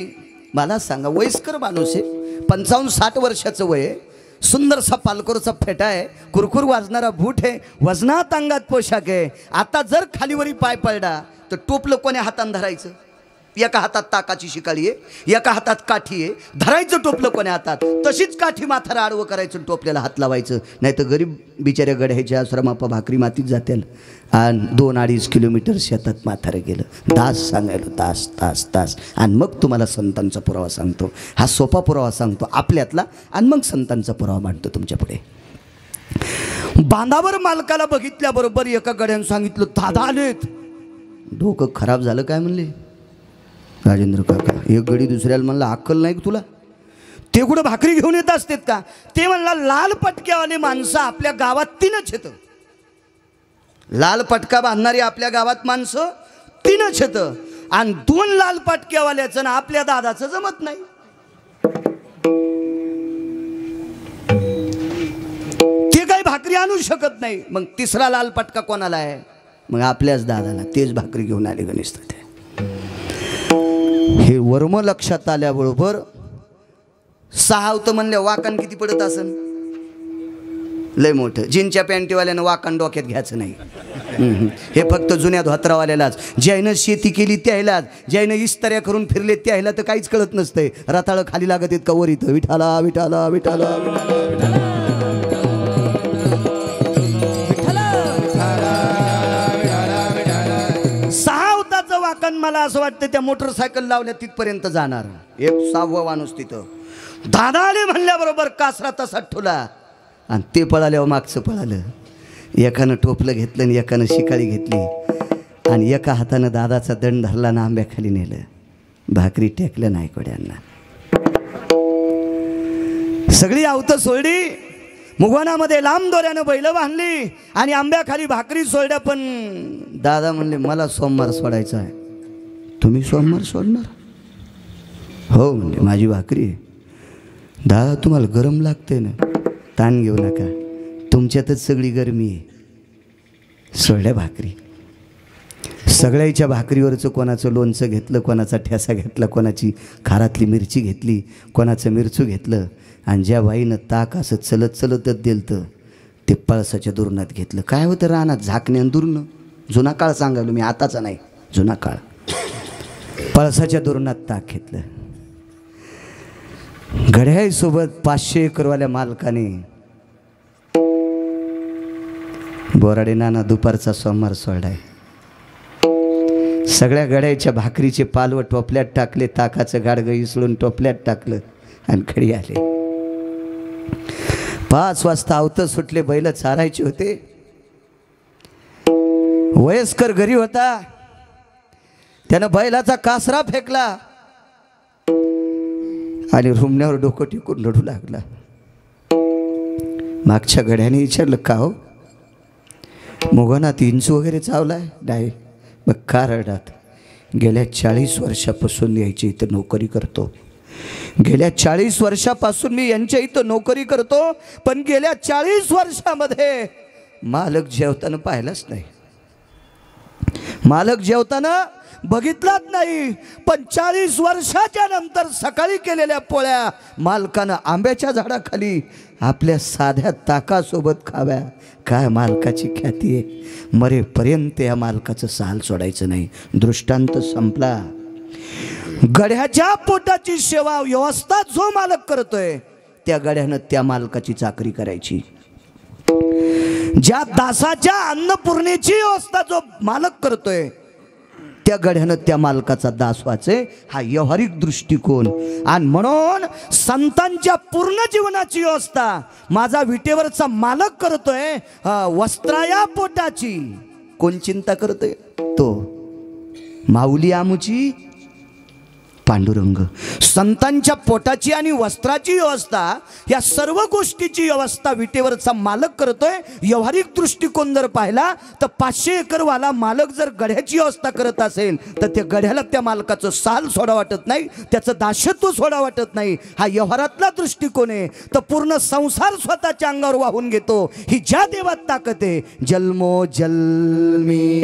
मला सांगा, वयस्कर माणूस आहे, 55-60 वर्षाचं वय आहे, सुंदरसा पालकोरचा फेटा आहे, कुरकुर वाजणारा बूट आहे, वजनात अंगात पोशाख आहे. आता जर खालीवरी पाय पडला तर टोपलं कोण्या हातानं धरायचं? एका हातात ताकाची शिकाळी आहे, एका हातात काठी आहे, धरायचं टोपलं कोण्या हातात? तशीच काठी माथारा आडवं करायचं, टोपल्याला हात लावायचं. नाही तर गरीब बिचाऱ्या गड्याच्या आश्रमापा भाकरी मातीत जातील आणि 2-2.5 किलोमीटर शेतात म्हातारं गेलं. तास सांगायला तास. आणि मग तुम्हाला संतांचा पुरावा सांगतो, हा सोपा पुरावा सांगतो आपल्यातला, आणि मग संतांचा पुरावा मांडतो तुमच्या पुढे. बांधावर मालकाला बघितल्याबरोबर एका गड्यानं सांगितलं, दादा आलेत. डोकं खराब झालं काय म्हणले राजेंद्र काका. एक गडी दुसऱ्याला म्हणला, अक्कल नाही तुला? ते कुठं भाकरी घेऊन येत असतात का? ते म्हणला, लाल पटक्यावाले माणसं आपल्या गावात 3च येतं. लाल पटका बांधणारी आपल्या गावात माणसं 3च येतं, आणि 2 लाल पटक्यावाल्याचं ना आपल्या दादाचं जमत नाही. ते काही भाकरी आणू शकत नाही. मग 3रा लाल पटका कोणाला आहे? मग आपल्याच दादाला. तेच भाकरी घेऊन आले गणेश. हे वर्म लक्षात आल्याबरोबर 6 होतं म्हणल्या, वाकण किती पडत असन? लय मोठं. जीनच्या पॅन्टीवाल्यानं वाकण डोक्यात घ्यायचं नाही. हे फक्त जुन्या धोत्रावाल्यालाच, ज्यानं शेती केली त्यालाच, ज्यानं इस्ताऱ्या करून फिरले त्याला तर काहीच कळत नसतंय. रताळं खाली लागत आहेत का वर इथं? विठाला विठाला विठाला विठाला. वाकण मला असं वाटतं त्या मोटरसायकल लावल्या तिथपर्यंत जाणार. एक 6वा माणूस तिथं. दादा आले म्हणल्याबरोबर कासरा तसा ठुला आणि ते पळाल्यावर मागचं पळालं. एकानं टोपलं घेतलं आणि एकानं शिकाळी घेतली आणि एका हातानं दादाचा दंड धरला ना आंब्याखाली नेलं. भाकरी टेकलं नाही कोड्यांना. सगळी आवतं सोडली, मुगवणामध्ये लांब दोऱ्यानं बैल बांधली आणि आंब्याखाली भाकरी सोडल्या. पण दादा म्हणले, मला सोमवार सोडायचा आहे. तुम्ही सोमवार सोडणार? हो म्हणले, माझी भाकरी आहे. दादा तुम्हाला गरम लागते ना, ताण घेऊ नका, तुमच्यातच सगळी गरमी आहे. सोडल्या भाकरी. सगळ्याच्या भाकरीवरचं कोणाचं लोणचं घेतलं, कोणाचा ठेसा घेतला, कोणाची खारातली मिरची घेतली, कोणाचं मिरचू घेतलं. आणि ज्या बाईनं ताक असं चलतच दिलं ते पळसाच्या दुरणात घेतलं. काय होतं रानात? झाकण्यान दुरणं. जुना काळ सांगायलो मी, आताचा नाही, जुना काळ. पळसाच्या दुरणात ताक घेतलं. घड्याळीसोबत 500 एकरवाल्या मालकाने बोराडे नाना दुपारचा सोमवार सोडाय. सगळ्या घड्याळीच्या भाकरीचे पालव टोपल्यात टाकले, ताकाचं गाडगं इसळून टोपल्यात टाकलं आणि घरी आले. 5 वाजता आवत सुटले. बैल चारायचे होते. वयस्कर घरी होता. त्यानं बैलाचा कासरा फेकला आणि रुमण्यावर डोकं टिकून रडू लागला. मागच्या गड्याने विचारलं, का हो मुगानात इंच वगैरे चावलाय? नाही. मग का रडात? गेल्या 40 वर्षापासून यायची इथं नोकरी करतो. गेल्या 40 वर्षापासून मी यांच्या इथं नोकरी करतो, पण गेल्या 40 वर्षामध्ये मालक जेवताना पाहिलाच नाही. मालक जेवताना बघितलाच नाही. पण 40 वर्षाच्या नंतर सकाळी केलेल्या पोळ्या मालकानं आंब्याच्या झाडाखाली आपल्या साध्या ताकासोबत खाव्या. काय मालकाची ख्याती आहे. मरेपर्यंत या मालकाचं साल सोडायचं नाही. दृष्टांत संपला. गड्याच्या पोटाची सेवा व्यवस्था जो मालक करतोय त्या गड्यानं त्या मालकाची चाकरी करायची. ज्या दासाच्या अन्नपूर्णेची व्यवस्था जो मालक करतोय त्या गड्यानं त्या मालकाचा दास व्हायचे. हा व्यावहारिक दृष्टिकोन. आणि म्हणून संतांच्या पूर्ण जीवनाची व्यवस्था माझा विटेवरचा मालक करतोय. वस्त्राया पोटाची कोण चिंता करतोय? तो माऊली आमुची पांडुरंग. संतांच्या पोटाची आणि वस्त्राची व्यवस्था, या सर्व गोष्टीची व्यवस्था विटेवरचा मालक करतोय. व्यावहारिक दृष्टिकोन जर पाहिला तर 500 एकरवाला मालक जर गड्याची व्यवस्था करत असेल तर त्या गड्याला त्या मालकाचं साल सोडा वाटत नाही, त्याचं दासत्व सोडा वाटत नाही. हा व्यवहारातला दृष्टिकोन आहे. तर पूर्ण संसार स्वतःच्या अंगावर वाहून घेतो. ही ज्या देवात ताकद आहे. जन्मो जन्मी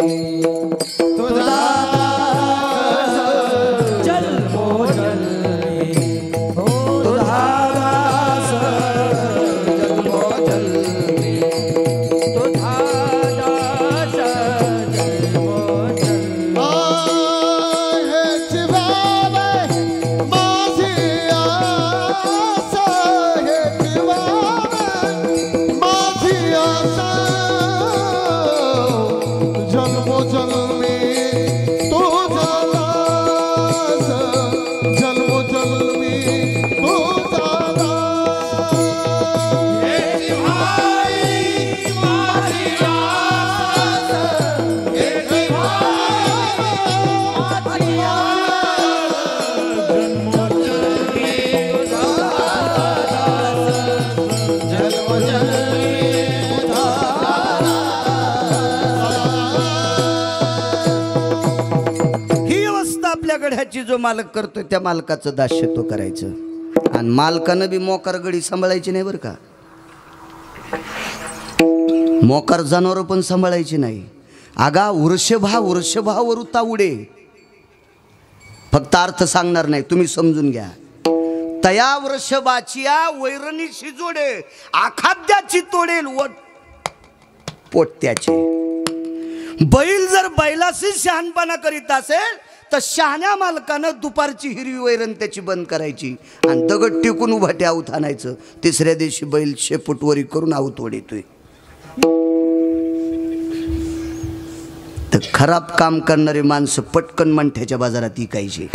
जो मालक करतोय त्या मालकाचं दास्यत्व करायचं. आणि मालकानं बी मोकार गडी सांभाळायची नाही बरं का. मोकार जनावर पण सांभाळायची नाही. आगा वृषभावर उडे. फक्त अर्थ सांगणार नाही, तुम्ही समजून घ्या. तया वृषभाची वैरणीशी जोडे, आखाद्याची तोडेल व पोट्याचे. बैल जर बैलाशी शहाणपणा करीत असेल तर शहाण्या मालकानं दुपारची हिरवी वैरण त्याची बंद करायची आणि दगड टिकून उभाटे आऊत आणायचं. तिसऱ्या दिवशी बैल शेपूटवरी करून आऊत ओढतोय. तर खराब काम करणारे माणसं पटकन मंठ्याच्या बाजारात विकायची,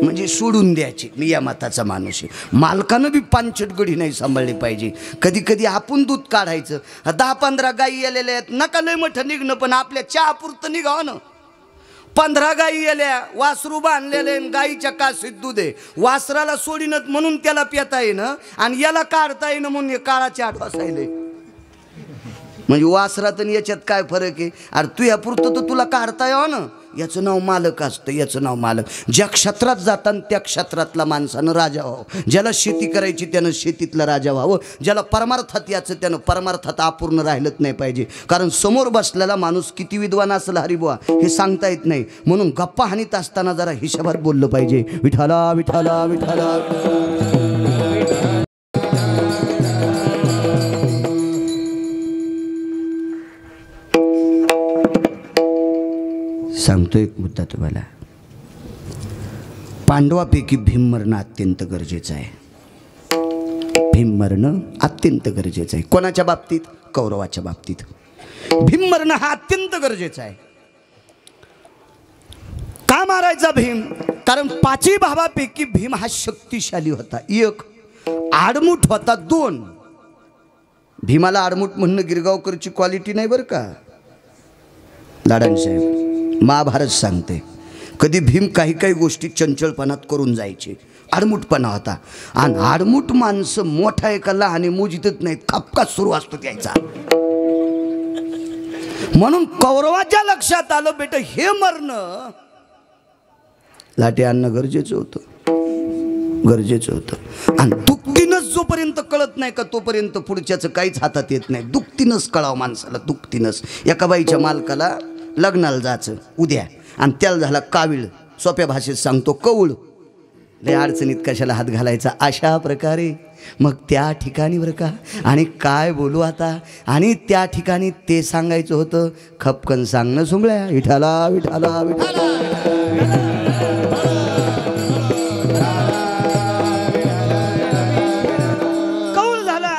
म्हणजे सोडून द्यायची. मी या मताचा माणूस आहे. मालकानं बी पानचटगडी नाही सांभाळली पाहिजे. कधी कधी आपण दूध काढायचं. 10-15 गायी आलेल्या आहेत, नका लय मोठं निघणं, पण आपल्या चहापुरतं निघावं ना. 15 गायी आल्या, वासरू बांधलेले, गाईच्या काशीत दूध आहे. वासराला सोडीनत म्हणून त्याला पिता येणं आणि याला काढता येणं म्हणून काळाचे 8 वासायले. म्हणजे वासरात आणि याच्यात काय फरक आहे? अरे तू यापुरतं तर तुला काढता यावं ना. याचं नाव मालक असतं. याचं नाव मालक. ज्या क्षेत्रात जाताना त्या क्षेत्रातला माणसानं राजा व्हावं. ज्याला शेती करायची त्यानं शेतीतला राजा व्हावं. ज्याला परमार्थात याचं त्यानं परमार्थात अपूर्ण राहिलंच नाही पाहिजे. कारण समोर बसलेला माणूस किती विद्वान असेल हरिबुवा हे सांगता येत नाही. म्हणून गप्पा हानीत असताना जरा हिशोबात बोललं पाहिजे. विठाला विठाला विठाला. सांगतो एक मुद्दा तुम्हाला. पांडवापैकी भीम मरणं अत्यंत गरजेचं आहे. भीम मरणं अत्यंत गरजेचं आहे. कोणाच्या बाबतीत? कौरवाच्या बाबतीत भीम मरणं हा अत्यंत गरजेचं आहे. का मारायचा भीम? कारण पाची भावापैकी भीम हा शक्तिशाली होता. एक आडमुठ होता, दोन भीमाला आडमुठ म्हणणं गिरगावकरची क्वालिटी नाही बरं का लाडांसाहेब. महाभारत सांगते कधी भीम काही काही गोष्टी चंचलपणात करून जायचे, आडमुठपणा होता. आणि आडमुठ माणसं मोठा एका लहाने मोजितच नाहीत, खपकाच सुरू असतो त्याचा. म्हणून कौरवाच्या लक्षात आलं बेटा हे मरणं लाटे आणणं गरजेचं होतं, गरजेचं होतं. आणि दुःखीनच जोपर्यंत कळत नाही का तोपर्यंत पुढच्याचं काहीच हातात येत नाही. दुःखीनच कळावं माणसाला, दुःखीनच. एका बाईच्या मालकाला लग्नाला जायचं उद्या आणि त्याला झाला कावीळ, सोप्या भाषेत सांगतो कवळ. लय अडचणीत कशाला हात घालायचा अशा प्रकारे. मग त्या ठिकाणी बरं का, आणि काय बोलू आता, आणि त्या ठिकाणी ते सांगायचं होतं खपकन सांगणं सुंगळ्या विठाला विठाला विठाला. कौल झाला.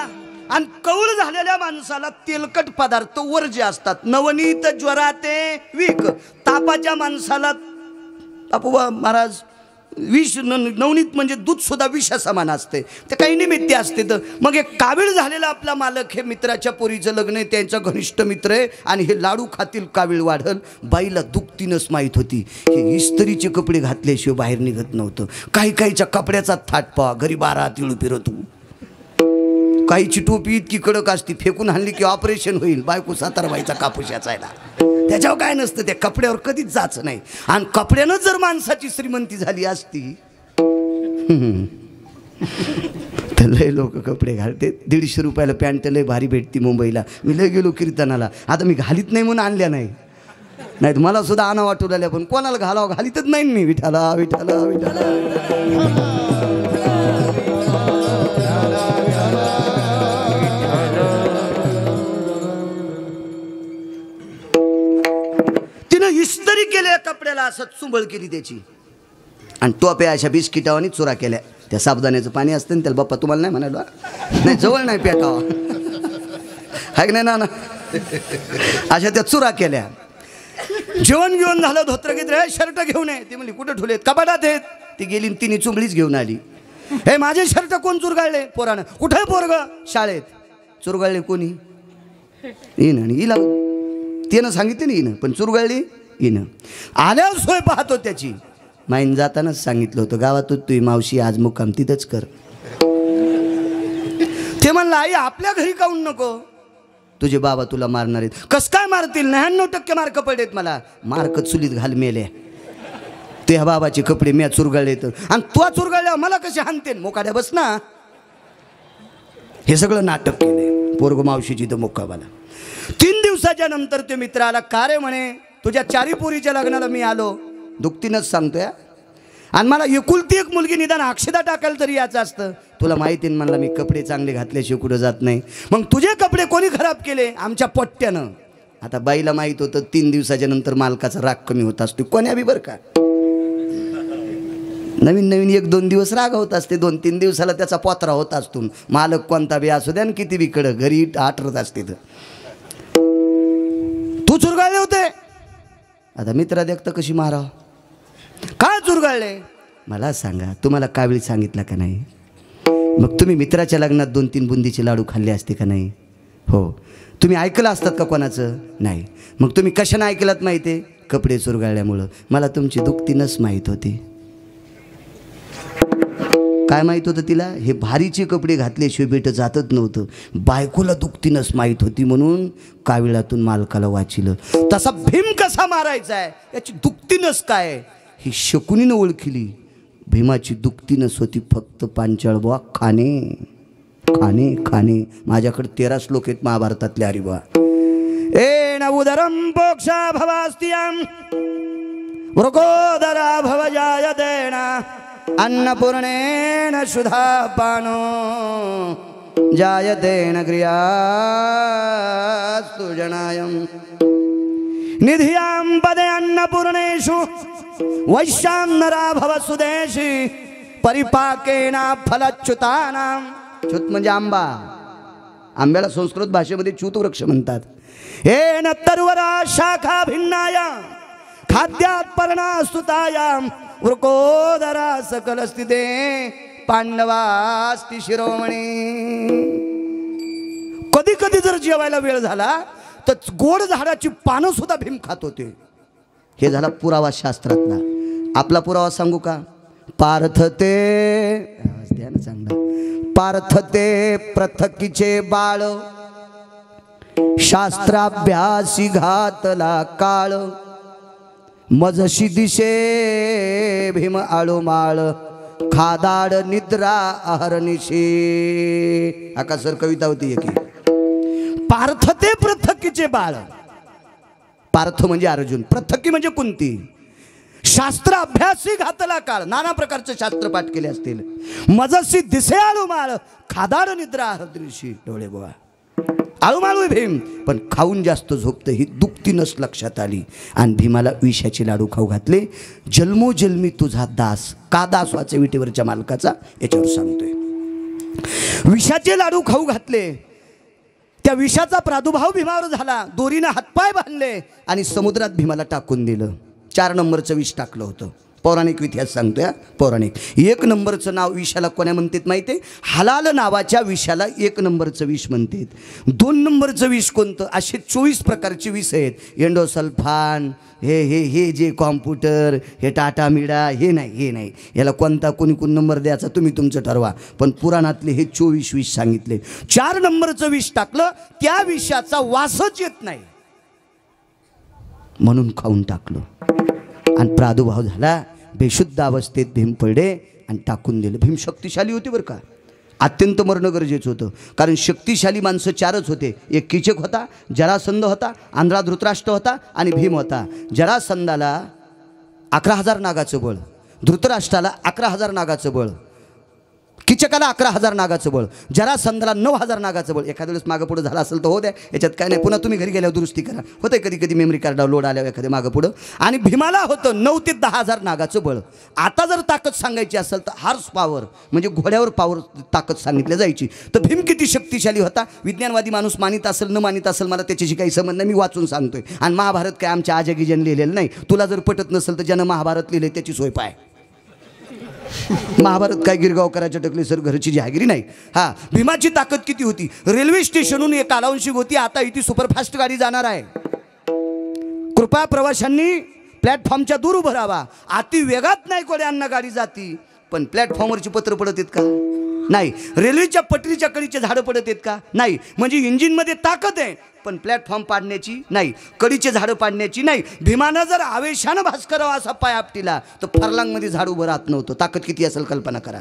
आणि कौल झालेल्या माणसाला तेलकट पदार्थ वर्ज्य असतात. नवनीत ज्वराते विक, तापाच्या माणसाला तापोबा महाराज विष नवनीत म्हणजे दूध सुद्धा विषा समान असते, ते काही निमित्त असते. तर मग एक कावीळ झालेला आपला मालक हे मित्राच्या पोरीचं लग्न आहे, त्यांचा घनिष्ठ मित्र आहे आणि हे लाडू खातील कावीळ वाढल. बाईला दुखतीनच माहीत होती हे इस्त्रीचे कपडे घातल्याशिवाय बाहेर निघत नव्हतं. काही काहीच्या कपड्याचा थाट पावा, घरी 12 तिळू फिरतो. काहीची टोपी इतकी कडक असती फेकून आणली की ऑपरेशन होईल, बायको सातारबाईचा कापूस याचायला. त्याच्यावर काय नसतं, त्या कपड्यावर कधीच जायचं नाही. आणि कपड्यानं जर माणसाची श्रीमंती झाली असती तर लय लोक कपडे घालते. 150 रुपयाला पॅन्ट लय भारी भेटती मुंबईला. मी लय गेलो कीर्तनाला, आता मी घालीत नाही म्हणून आणल्या नाही, नाहीत मला सुद्धा आणा वाटू लागल्या, पण कोणाला घालावं घालीतच नाही मी. विठाला विठाला विठाला. इस्त्री केल्या कपड्याला असं चुंबळ केली त्याची, आणि टोप्या अशा बिस्किटावानी चुरा केल्या. त्या साबुदाण्याचं पाणी असतं ना त्याला बाप्पा तुम्हाला नाही म्हणायला, नाही जवळ नाही पेटावा हाय की नाही ना. अशा त्या चुरा केल्या. जेवण घेऊन झालं, धोत्र घेत रे शर्ट घेऊन ये. ती म्हणली कुठे ठेवलेत, कपाटात आहेत. ती गेली तिने चुंगळीच घेऊन आली. हे माझे शर्ट कोण चुरगाळले पोरानं, कुठे पोरग शाळेत. चुरगाळले कोणी, येईन आणि हिला त्यानं सांगितलं नाही हिनं, पण चुरगाळली हिनं. आल्यावर सोय पाहतो त्याची. माईन जातानाच सांगितलं होतं गावातच तुझी मावशी आज मुक्काम तिथंच कर. ते म्हणलं आई आपल्या घरी काऊन नको, तुझे बाबा तुला मारणार आहेत. कस काय मारतील, 99% मार्क पडलेत मला. मार्क चुलीत घाल मेले, तुझ्या बाबाचे कपडे म्या चुरगाळले तर, आणि तू चुरगाळल्या मला कसे हाणते, मोकाड्या बस ना. हे सगळं नाटक केले पोरग मावशीची तर मुक्कामाला. 3 दिवसाच्या नंतर ते मित्र आला. का रे म्हणे, तुझ्या 4 पोरीच्या लग्नाला मी आलो. दुखतीनच सांगतोय, आणि मला एकुलती एक मुलगी निदान अक्षदा टाकायला तरी याचं असतं. तुला माहिती आहे म्हणला मी कपडे चांगले घातल्याशिवाय कुठं जात नाही. मग तुझे कपडे कोणी खराब केले, आमच्या पोट्ट्यानं. आता बाईला माहीत होतं 3 दिवसाच्या नंतर मालकाचा राग कमी होत असतो, कोण्या बी बरं का. नवीन नवीन 1-2 दिवस राग होत असते, 2-3 दिवसाला त्याचा पोतरा होत असतो. मालक कोणता बी असू द्या, किती बी कडं घरी आठरत असते. तर तू चुरगाळले होते. आता मित्रा देखता कशी माराव, काय चुरगाळले मला सांगा. तुम्हाला कावीळ सांगितला का नाही, मग तुम्ही मित्राच्या लग्नात 2-3 बुंदीचे लाडू खाल्ले असते का नाही. हो, तुम्ही ऐकलं असतात का कोणाचं, नाही. मग तुम्ही कशानं ऐकलात माहिती आहे, कपडे चुरगाळल्यामुळं. मला तुमची दुखतीनच माहीत होती. काय माहीत होतं तिला, हे भारीचे कपडे घातल्याशिवाय बेट जातच नव्हतं. बायकोला दुखतीनच माहीत होती म्हणून काविळातून मालकाला वाचिलं. तसा भीम कसा मारायचा आहे याची दुखतीनच काय ही शकुनीनं ओळखली. भीमाची दुखतीनच होती फक्त पांचाळबुवा खाणे खाणे खाणे. माझ्याकडे 13 श्लोक आहेत महाभारतातले. अरे बा एन उदरम पोक्षा भवास्तियम वृकोदरा भवजायतेना अन्नपूर्णेन सुधा पानो जायतेन क्रियास्तु जनायम निधियां पदे अन्नपूर्णेषु वैश्यां नरा भव सुदेशी परिपाकेना फलच्युतानां. च्युत म्हणजे आंबा. आंब्याला संस्कृत भाषेमध्ये च्युत वृक्ष म्हणतात. हे न तरुवरा शाखा भिन्नाया खाद्यात पर्णास्तुतायां वृकोदरा सकल स्थिते पांडवास्ति शिरोमणी. कधी कधी जर जेवायला वेळ झाला तर गोड झाडाची पानं सुद्धा भीम खात होते. हे झाला पुरावा शास्त्रातला. आपला पुरावा सांगू का? पार्थते, आवाज द्या ना चांगला. पार्थते पृथकीचे बाळ, शास्त्राभ्यासी घातला काळ. मजशी दिशे भीम आळोमाळ, खादाड निद्रा अहर्निशी. आकाशर कविता होती एक. पार्थते पृथकीचे बाळ. पार्थ म्हणजे अर्जुन, पृथकी म्हणजे कुंती. शास्त्र अभ्यासी घातला काळ, नाना प्रकारचे शास्त्र पाठ केले असतील. मजसी दिसे आळूमाळ, खादाड निद्रा अहर्निशी. डोळे बोळा आळूमाळू भीम, पण खाऊन जास्त झोपतं ही दुपतीनच लक्षात आली. आणि भीमाला विषाचे लाडू खाऊ घातले. जन्मोजन्मी तुझा दास. का दास व्हायचा विटेवरच्या मालकाचा, याच्यावर सांगतोय. विषाचे लाडू खाऊ घातले. त्या विषाचा प्रादुर्भाव भीमावर झाला. दोरीनं हातपाय बांधले आणि समुद्रात भीमाला टाकून दिलं. 4 नंबरचं विष टाकलं होतं. पौराणिक इतिहास सांगतोय. पौराणिक 1 नंबरचं नाव विषाला कोण्या म्हणतात माहिती आहे? हलाल नावाच्या विषाला 1 नंबरचं विष म्हणतात. 2 नंबरचं विष कोणतं? असे 24 प्रकारचे विष आहेत. एंडोसल्फान, हे हे हे जे कॉम्प्युटर, हे टाटा मिडा, हे नाही. याला कोणता कोणी नंबर द्यायचा तुम्ही तुमचं ठरवा. पण पुराणातले हे 24 विष सांगितले. 4 नंबरचं विष टाकलं, त्या विषाचा वासच येत नाही म्हणून खाऊन टाकलं. आणि प्रादुर्भाव झाला. बेशुद्ध अवस्थेत भीम पडले आणि टाकून दिलं. भीम शक्तिशाली होती बरं का. अत्यंत मरणं गरजेचं होतं. कारण शक्तिशाली माणसं 4च होते. एक कीचक होता, जरासंध होता, आंध्रा धृतराष्ट्र होता आणि भीम होता. जरासंधाला 11,000 नागाचं बळ, धृतराष्ट्राला 11,000 नागाचं बळ, कीचकाला 11,000 नागाचं बळ, जरासंधाला 9,000 नागाचं बळ. एखाद्या वेळेस मागं पुढं झालं असेल तर हो द्या, याच्यात काय नाही. पुन्हा तुम्ही घरी गेल्यावर दुरुस्ती करा. होतं कधी कधी मेमरी कार्ड लोड आल्यावर एखाद्या मागं पुढं. आणि भीमाला होतं 9 ते 10,000 नागाचं बळ. आता जर ताकद सांगायची असेल तर हार्स पॉवर म्हणजे घोड्यावर पॉवर ताकद सांगितली जायची. तर भीम किती शक्तिशाली होता. विज्ञानवादी माणूस मानित असेल न मानित असेल मला त्याच्याशी काही संबंध नाही. मी वाचून सांगतोय. आणि महाभारत काय आमच्या आजगीजन लिहिलेलं नाही. तुला जर पटत नसेल तर ज्यानं महाभारत लिहिले त्याची सोय पाय. महाभारत काय गिरगावकराच्या टकले सर घरची जहागिरी नाही. हा, भीमाची ताकद किती होती. रेल्वे स्टेशनहून एक आलाउन्शिंग होती. आता इथे सुपरफास्ट गाडी जाणार आहे. कृपया प्रवाशांनी प्लॅटफॉर्मच्या दूर उभं राहावा. अति वेगात नाही कोड्यांना गाडी जाती. पण प्लॅटफॉर्मवरची पत्र पडत आहेत का? नाही. रेल्वेच्या पटरीच्या कडीचे झाडं पडत आहेत का? नाही. म्हणजे इंजिनमध्ये ताकद आहे पण प्लॅटफॉर्म पाडण्याची नाही, कडीचे झाडं पाडण्याची नाही. भीमानं जर आवेशानं भास्करावा असा पाय आपटीला तर फरलांगमध्ये झाड उभं राहत नव्हतं. ताकद किती असेल कल्पना करा.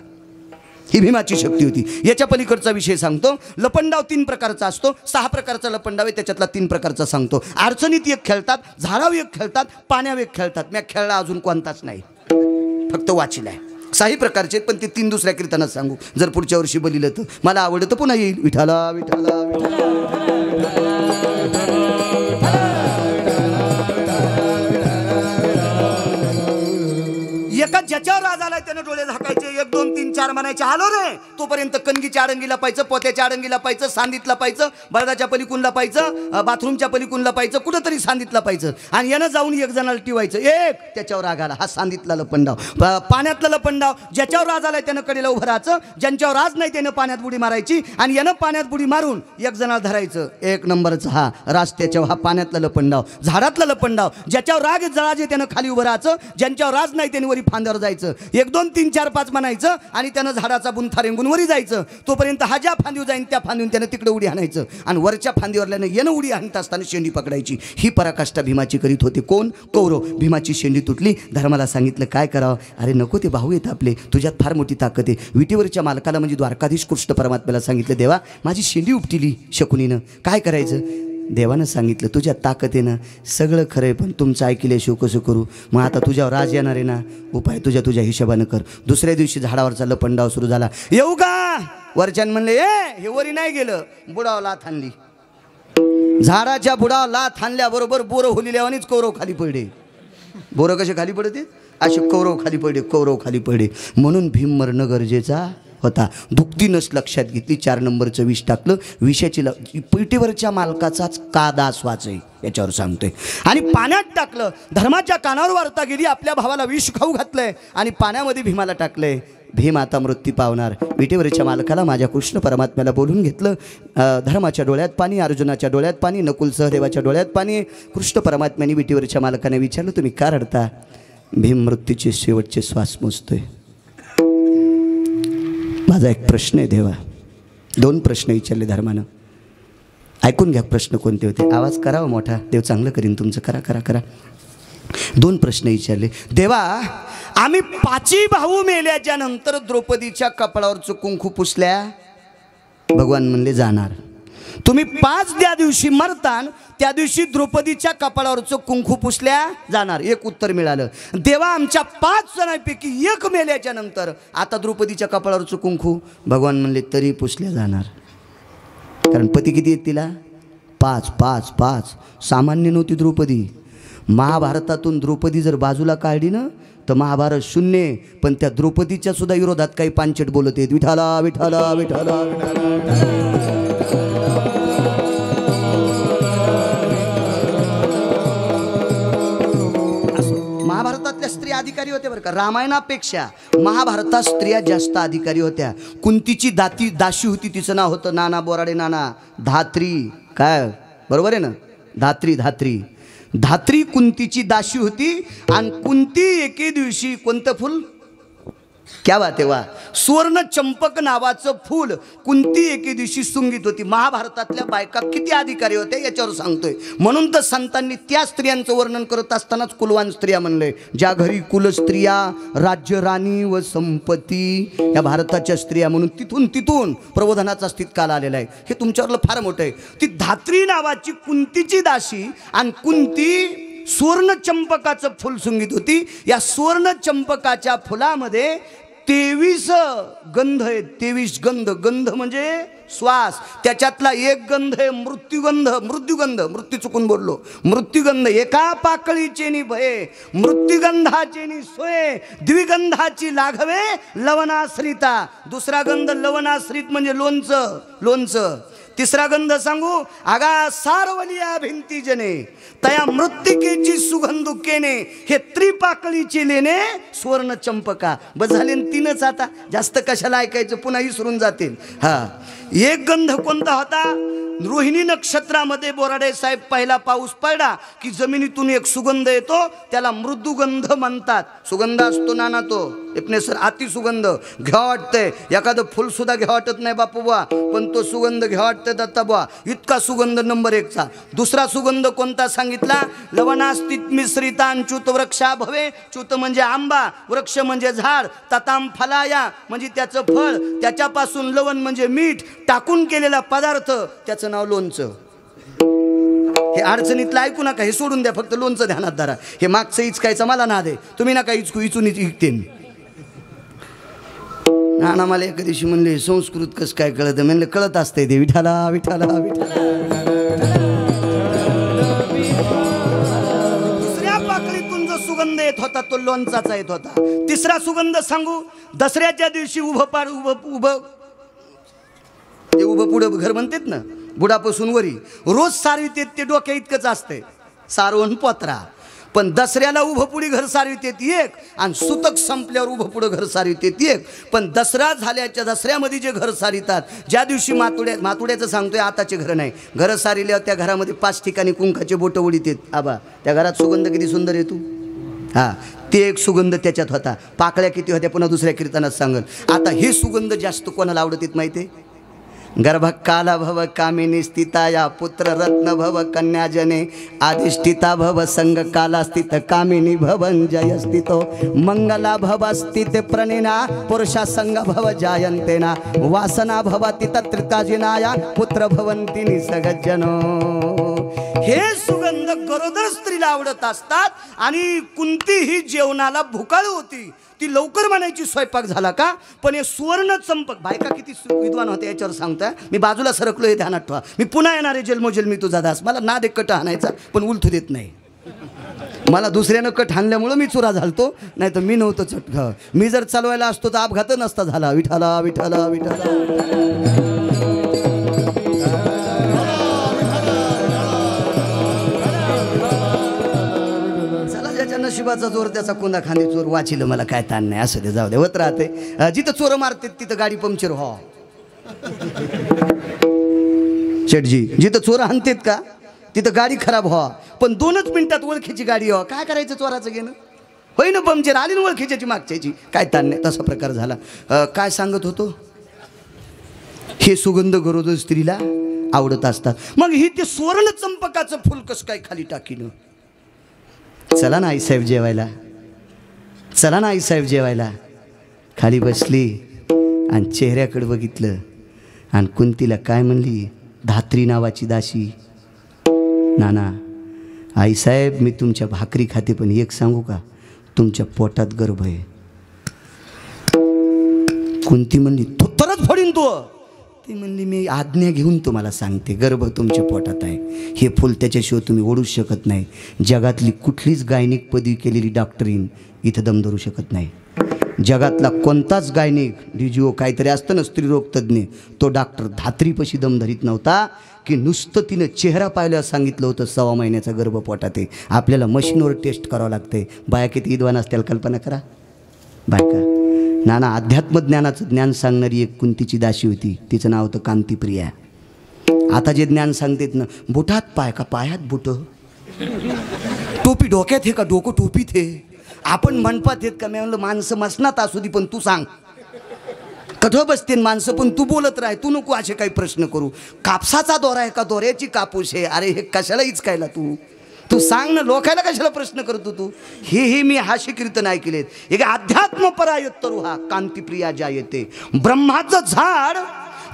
ही भीमाची शक्ती होती. याच्या पलीकडचा विषय सांगतो. लपंडाव 3 प्रकारचा असतो. 6 प्रकारचा लपंडाव आहे, त्याच्यातला 3 प्रकारचा सांगतो. अडचणीत एक खेळतात, झाडावर एक खेळतात, पाण्यावर एक खेळतात. मी खेळला अजून कोणताच नाही, फक्त वाचिलाय. 6 प्रकारचे पण ते 3 दुसऱ्या कीर्तनात सांगू. जर पुढच्या वर्षी बलिलं तर मला आवडतं पुन्हा येईल. विठाला विठाला विठाला. एका ज्याच्यावर राज आलाय त्याने डोळे झाकायचे. 1 2 3 4 म्हणायचे. आलो रे. तोपर्यंत कणगीच्या आडंगीला पाहिजे, पोत्याच्या आडंगीला पाहिजे, सांदीतला पाहिजे, बळदाच्या पलीकुंडला पाहिजे, बाथरूमच्या पलीकुंडला पाहिजे, कुठंतरी सांदीतला पाहिजे. आणि यानं जाऊन एक जणाला टिवायचं. एक त्याच्यावर राग आला. हा सांदीतला लपंडाव. पाण्यातला लपंडाव. ज्याच्यावर राज आलाय त्यानं कडेला उभं राहायचं. ज्यांच्यावर राज नाही त्यानं पाण्यात बुडी मारायची. आणि यानं पाण्यात बुडी मारून एक जणाला धरायचं. 1 नंबरचा हा रास्त्याच्या. हा पाण्यातला लपंडाव. झाडातला लपंडाव. ज्याच्यावर राग जळाजे त्यानं खाली उभं राहायचं. ज्यांच्यावर राज नाही त्याने वरी फांद्यावर जायचं. 1 2 3 4 5 म्हणायचं आणि त्यानं झाडाचा बुंथा रेंगून वरी जायचं. तोपर्यंत हा ज्या फांदीवर जाईन त्या फांदीवर त्यानं तिकडे उडी हाणायचं. आणि वरच्या फांदीवरल्यानं येणं उडी हाणत असताना शेंडी पकडायची. ही पराकाष्ठा भीमाची करीत होते. कोण? कौरव. भीमाची शेंडी तुटली. धर्माला सांगितलं काय करावं. अरे नको, ते भाऊ येत आपले, तुझ्यात फार मोठी ताकद आहे. विटीवरच्या मालकाला म्हणजे द्वारकाधीश कृष्ण परमात्म्याला सांगितलं देवा माझी शेंडी उपटिली शकुनीनं, काय करायचं. देवानं सांगितलं तुझ्यात ताकद आहे ना, सगळं खरं आहे पण तुमचं ऐकल्याशिवाय कसं करू. मग आता तुझ्यावर राज येणार आहे ना, उपाय तुझ्या हिशोबानं कर. दुसऱ्या दिवशी झाडावरचा लपंडाव सुरू झाला. येऊ का? वरच्यान म्हणले हे वरी नाही गेलं. बुडाव लाथ हाणली. झाडाच्या बुडाव लाथ हाणल्याबरोबर बोरं होलिल्यावानीच कौरव खाली पडले. बोरं कसे खाली पडते असे कौरव खाली पडले. कौरव खाली पडले. म्हणून भीम मरणं गरजेचा होता. दुखतीनंच लक्षात घेतली, 4 नंबरचं विष टाकलं. विषाची पेटीवरच्या मालकाचाच का दास वाचे याच्यावर सांगतोय. आणि पाण्यात टाकलं. धर्माच्या कानावर वार्ता गेली, आपल्या भावाला विष खाऊ घातलंय आणि पाण्यामध्ये भीमाला टाकलंय. भीम आता मृत्यू पावणार. विटेवरच्या मालकाला माझ्या कृष्ण परमात्म्याला बोलून घेतलं. धर्माच्या डोळ्यात पाणी, अर्जुनाच्या डोळ्यात पाणी, नकुल सहदेवाच्या डोळ्यात पाणी. कृष्ण परमात्म्याने विटेवरच्या मालकाने विचारलं, तुम्ही का रडता? भीम मृत्यूचे शेवटचे श्वास मोजतोय. माझा एक प्रश्न आहे देवा. 2 प्रश्न विचारले धर्मानं. ऐकून घ्या प्रश्न कोणते होते. आवाज करावा मोठा, देव चांगलं करीन तुमचं. करा करा करा. 2 प्रश्न विचारले. देवा, आम्ही 5 भाऊ मेल्याच्या नंतर द्रौपदीच्या कपाळावरचं कुंकू पुसल्या. भगवान म्हणले जाणार. तुम्ही 5 ज्या दिवशी मरतान त्या दिवशी द्रौपदीच्या कपाळावरचं कुंकू पुसल्या जाणार. एक उत्तर मिळालं. देवा, आमच्या 5 जणांपैकी 1 मेल्याच्या नंतर आता द्रौपदीच्या कपाळावरचं कुंकू. भगवान म्हणले तरी पुसल्या जाणार. कारण पती किती आहेत तिला? 5 5 5. सामान्य नव्हती द्रौपदी. महाभारतातून द्रौपदी जर बाजूला काढली ना तर महाभारत शून्य. पण त्या द्रौपदीच्या सुद्धा विरोधात काही पांचट बोलत आहेत. विठाला विठाला विठाला महाभारतातल्या स्त्रिया अधिकारी होत्या बरं का. रामायणापेक्षा महाभारतात स्त्रिया जास्त अधिकारी होत्या. कुंतीची दाशी होती, तिचं नाव होतं नाना बोराडे नाना धात्री. काय बरोबर आहे ना? धात्री धात्री कुंतीची दाशी होती. आणि कुंती एके दिवशी कोणतं फूल, क्या बात आहे वा, सुवर्ण चंपक नावाचं फूल कुंती एके दिवशी सुंगीत होती. महाभारतातल्या बायका किती अधिकारी होत्या याच्यावर सांगतोय. म्हणून तर संतांनी त्या स्त्रियांचं वर्णन करत असतानाच कुलवान स्त्रिया म्हणले. ज्या घरी कुलस्त्रिया राज्य राणी व संपत्ती, या भारताच्या स्त्रिया. म्हणून तिथून प्रबोधनाचा स्थितकाल आलेला आहे. हे तुमच्यावरलं फार मोठं आहे. ती धात्री नावाची कुंतीची दाशी आणि कुंती सुवर्ण चंपकाचं फुल सुंगीत होती. या सुवर्ण चंपकाच्या फुलामध्ये 23 गंध आहेत. 23 गंध. गंध म्हणजे श्वास. त्याच्यातला एक गंध आहे मृत्युगंध. मृत्यू चुकून बोललो. मृत्युगंध. एका पाकळीचे नि भये, मृत्युगंधाचे नि सोय, द्विगंधाची लाघवे लवणाश्रिता. दुसरा गंध लवणाश्रित म्हणजे लोणचं. तिसरा गंध सांगू, आगा सारवलिया भिंती जने तया मृत्तिकेची सुगंधुकेने. हे त्रिपाकळीची लेणे सुवर्ण चंपका. बस झाले 3च. आता जास्त कशाला ऐकायचं, पुन्हा विसरून जातील. एक गंध कोणता होता? रोहिणी नक्षत्रामध्ये बोराडे साहेब पहिला पाऊस पडला की जमिनीतून एक सुगंध येतो, त्याला मृदुगंध म्हणतात. सुगंध असतो नाना तो सर अति सुगंध घ्या वाटतंय. एखादं फुल सुद्धा घ्या वाटत नाही बापू बुवा, पण तो सुगंध घ्या वाटतंय दत्ता बुवा. इतका सुगंध नंबर 1चा. दुसरा सुगंध कोणता सांगितला? लवणास्थित मिश्रितान च्युत वृक्षा भवे. च्युत म्हणजे आंबा, वृक्ष म्हणजे झाड, तताम फलाया म्हणजे त्याचं फळ, त्याच्यापासून लवण म्हणजे मीठ टाकून केलेला पदार्थ, त्याचं नाव लोणचं. हे अडचणीतलं ऐकू नका, हे सोडून द्या, फक्त लोणचं ध्यानात धरा. हे मागचं इचकायचं मला नाद आहे, तुम्ही नका इचून इकते. नाना मला एका दिवशी म्हणले संस्कृत कसं काय कळतं? म्हणलं कळत असतंय ते. विठाला विठाला विठाला. दुसऱ्या पाकळीतून जो सुगंध येत होता तो लोणचाचा येत होता. तिसरा सुगंध सांगू, दसऱ्याच्या दिवशी उभं पुढं घर म्हणतात ना, बुडापासून वरी रोज सारवीत येत. ते डोक्या इतकंच असतंय सारवण पोत्रा. पण दसऱ्याला उभं पुढे घर सारवीत येत एक, आणि सुतक संपल्यावर उभं पुढं घर सारवीत येत एक. पण दसऱ्यामध्ये जे घर सारितात, ज्या दिवशी मातुड्याचं सांगतोय, आताचे घर नाही, घरं सारिल्यावर त्या घरामध्ये 5 ठिकाणी कुंकाचे बोटं उडीत येत. आबा त्या घरात सुगंध किती सुंदर येतो. ते एक सुगंध त्याच्यात होता. पाकळ्या किती होत्या पुन्हा दुसऱ्या कीर्तनात सांगल. आता हे सुगंध जास्त कोणाला आवडत येत माहिती आहे? गर्भकाला भव कामिनी स्थिताया पुत्र रत्न भव कन्या जने आदिष्ठिता भव संग काला स्थित कामिनी भवन जय स्थितो मंगला भव स्थित प्रणिना पुरुषा संग भव जायंतेना वासना भवति तत्रिताजिनाया पुत्र भवंती निसगज्जनो. हे सुगंध गरोदर स्त्रीला आवडत असतात. आणि कुंती ही जेवणाला भुकाळू होती. ती लवकर म्हणायची स्वयंपाक झाला का. पण हे सुवर्ण चंपक, बायका किती विद्वान होते याच्यावर सांगतोय. मी बाजूला सरकलो हे ध्यानात ठेवा. मी पुन्हा येणार आहे जन्मोजन्मी तुझा दास. मला नाद एकट आणायचा पण उलथू देत नाही. मला दुसऱ्यानं कट हाणल्यामुळं मी चुरा झालतो, नाही तर मी नव्हतो चटका. मी जर चालवायला असतो तर अपघात नसता झाला. विठाला विठाला विठाला. नशिबाचा जोर त्याचा कोंदा खांदी चोर वाचिलं, मला काय ताण नाही, असं ते जाऊ दे, होत राहते. जिथं चोर मारते तिथं गाडी पंक्चर हो. शेटजी, जिथं चोर हाणतेत का तिथं गाडी खराब व्हा, पण 2च मिनिटात ओळखीची गाडी हो. काय करायचं चोराचं घेणं, होई ना पंक्चर आली ना ओळखीची मागच्याची, काय ताण नाही. तसा प्रकार झाला. काय सांगत होतो, हे सुगंध गरोदर स्त्रीला आवडत असतात. मग ही ते सुवर्ण चंपकाचं फुल कसं काय खाली टाकीनं. चला ना आईसाहेब जेवायला, चला ना आईसाहेब जेवायला. खाली बसली आणि चेहऱ्याकडे बघितलं आणि कुंतीला काय म्हणली, धात्री नावाची दासी. नाना आईसाहेब, मी तुमच्या भाकरी खाते, पण एक सांगू का, तुमच्या पोटात गर्भ आहे. कुंती म्हणली तो तरच फोडीन तू. ती म्हणली मी आज्ञा घेऊन तुम्हाला सांगते, गर्भ तुमच्या पोटात आहे. हे फुल त्याच्याशिवाय तुम्ही ओढूच शकत नाही. जगातली कुठलीच गायनिक पदवी केलेली डॉक्टरीन इथं दम धरू शकत नाही. जगातला कोणताच गायनिक DGO काहीतरी असतं ना, स्त्रीरोग तज्ज्ञ, तो डॉक्टर धात्रीपाशी दम धरीत नव्हता की नुसतं तिनं चेहरा पाहिल्यावर सांगितलं होतं 6 महिन्याचा गर्भ पोटात आहे. आपल्याला मशीनवर टेस्ट करावं लागतंय. बाया किती विद्वान असतील कल्पना करा. बायका नाना अध्यात्मज्ञानाचं ज्ञान सांगणारी एक कुंतीची दासी होती, तिचं नाव होतं कांतीप्रिया. आता जे ज्ञान सांगतेत ना, बुटात पाय का पायात बुट, टोपी डोक्यात हे का डोकं टोपीत हे, आपण मंडपात येत का. मी म्हणलं माणसं मसनात असू दे, पण तू सांग. कठं बसते माणसं, पण तू बोलत राह, तू नको असे काही प्रश्न करू. कापसाचा दोरा आहे का दोऱ्याची कापूस आहे, अरे हे कशाला इचकायला तू सांग ना, लोकायला कशाला प्रश्न करतो तू. हे मी हास्य कीर्तन ऐकलेत. एक अध्यात्म परायत्तरू हा कांतीप्रिया जायते. ब्रह्माचं झाड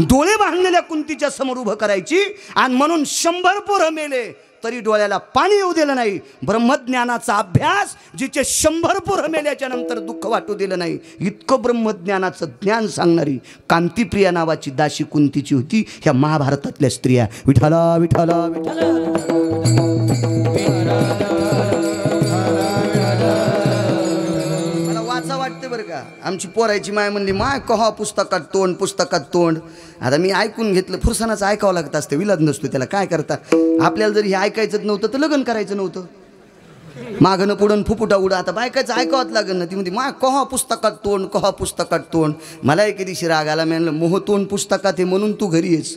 डोळे बांधलेल्या कुंतीच्या समोर उभं करायची आणि म्हणून 100 पोरं मेले तरी डोळ्याला पाणी येऊ दिलं नाही. ब्रह्मज्ञानाचा अभ्यास, जिचे 100 पोरं मेल्याच्या नंतर दुःख वाटू दिलं नाही, इतकं ब्रह्मज्ञानाचं ज्ञान सांगणारी कांतीप्रिया नावाची दासी कुंतीची होती. ह्या महाभारतातल्या स्त्रिया. विठाला विठाला विठाला. मला वाचा वाटते बरं का. आमची पोरायची माय म्हणली, माय कहा पुस्तकात तोंड, पुस्तकात तोंड. आता मी ऐकून घेतलं, फुरसानाचं ऐकावं लागत असतं, विलाद नसतो त्याला. काय करता, आपल्याला जर हे ऐकायचंच नव्हतं तर लग्न करायचं नव्हतं. मागणं पुढं फुफुटा उडा. आता बायकाचं ऐकावंच लागेल ना. ती म्हणते माय कहा पुस्तकात तोंड, कहा पुस्तकात तोंड. मला एके दिवशी राग आला. मी म्हणलं मोह तोंड पुस्तकात आहे म्हणून तू घरी येस.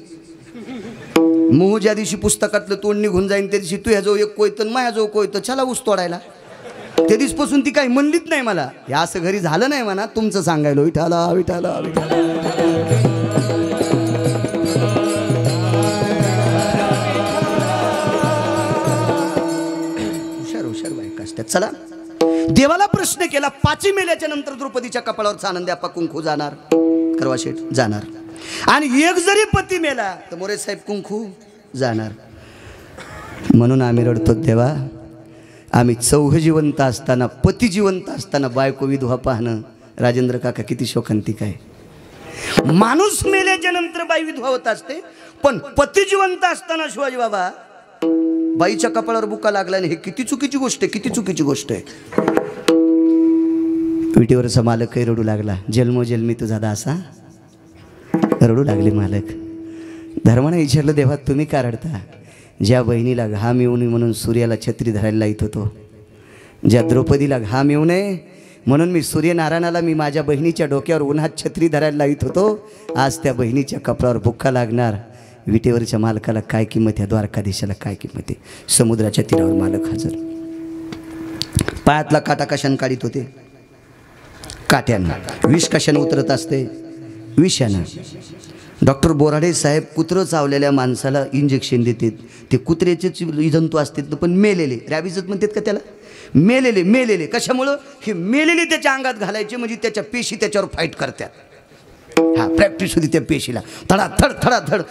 मोह ज्या दिवशी पुस्तकातलं तोंड निघून जाईन त्या दिवशी तू ह्याजवळ एक कोयतं माझ्याजवळ कोयतं, चला ऊस तोडायला. त्या दिवसपासून ती काही म्हणलीच नाही मला. हे असं घरी झालं नाही म्हणा, तुमचं सांगायलो. विठाला विठाला विठाला. हुशार हुशार बायका असतात. चला, देवाला प्रश्न केला. 5 मेल्याच्या नंतर द्रौपदीच्या कपाळावरचा आनंद आपा कुंकू जाणार, करवा शेठ जाणार. आणि एक जरी पती मेला तर मोरे साहेब कुंकू जाणार. म्हणून आम्ही रडतो, देवा आम्ही चौघ जिवंत असताना, पती जिवंत असताना बायको विधवा पाहणं. राजेंद्र काका किती शोकांतिक आहे. माणूस मेल्याच्या नंतर बाई विधवा होत असते, पण पती जिवंत असताना शिवाजी बाबा बाईच्या कपाळावर बुका लागला. हे किती चुकीची गोष्ट आहे, किती चुकीची गोष्ट आहे. विटीवरचा मालक काही रडू लागला. जन्मोजन्मी तुझा दासा. रडू लागले मालक. धर्माने विचारलं, देवा तुम्ही का रडता. ज्या बहिणीला घाम येऊ नये म्हणून सूर्याला छत्री धरायला लाईत होतो, ज्या द्रौपदीला घाम येऊ नये म्हणून मी सूर्यनारायणाला मी माझ्या बहिणीच्या डोक्यावर उन्हात छत्री धरायला लाईत होतो, आज त्या बहिणीच्या कपडावर बुक्का लागणार. विटेवरच्या मालकाला काय किंमत आहे, द्वारकाधीशाला काय किंमत आहे. समुद्राच्या तीरावर मालक हजर. पायातला काटा कशाने काढीत होते, काट्यानं. विष कशाने उतरत असते, विषानं. डॉक्टर बोराडे साहेब कुत्रं चावलेल्या माणसाला इंजेक्शन देतात. ते कुत्र्याचेच जंतू असतात पण मेलेले, रॅबीजच म्हणतात का त्याला, मेलेले. मेलेले कशामुळं, हे मेलेले त्याच्या अंगात घालायचे म्हणजे त्याच्या पेशी त्याच्यावर फाईट करतात. हा प्रॅक्टिस होती त्या पेशीला, थडाथड थडाथड.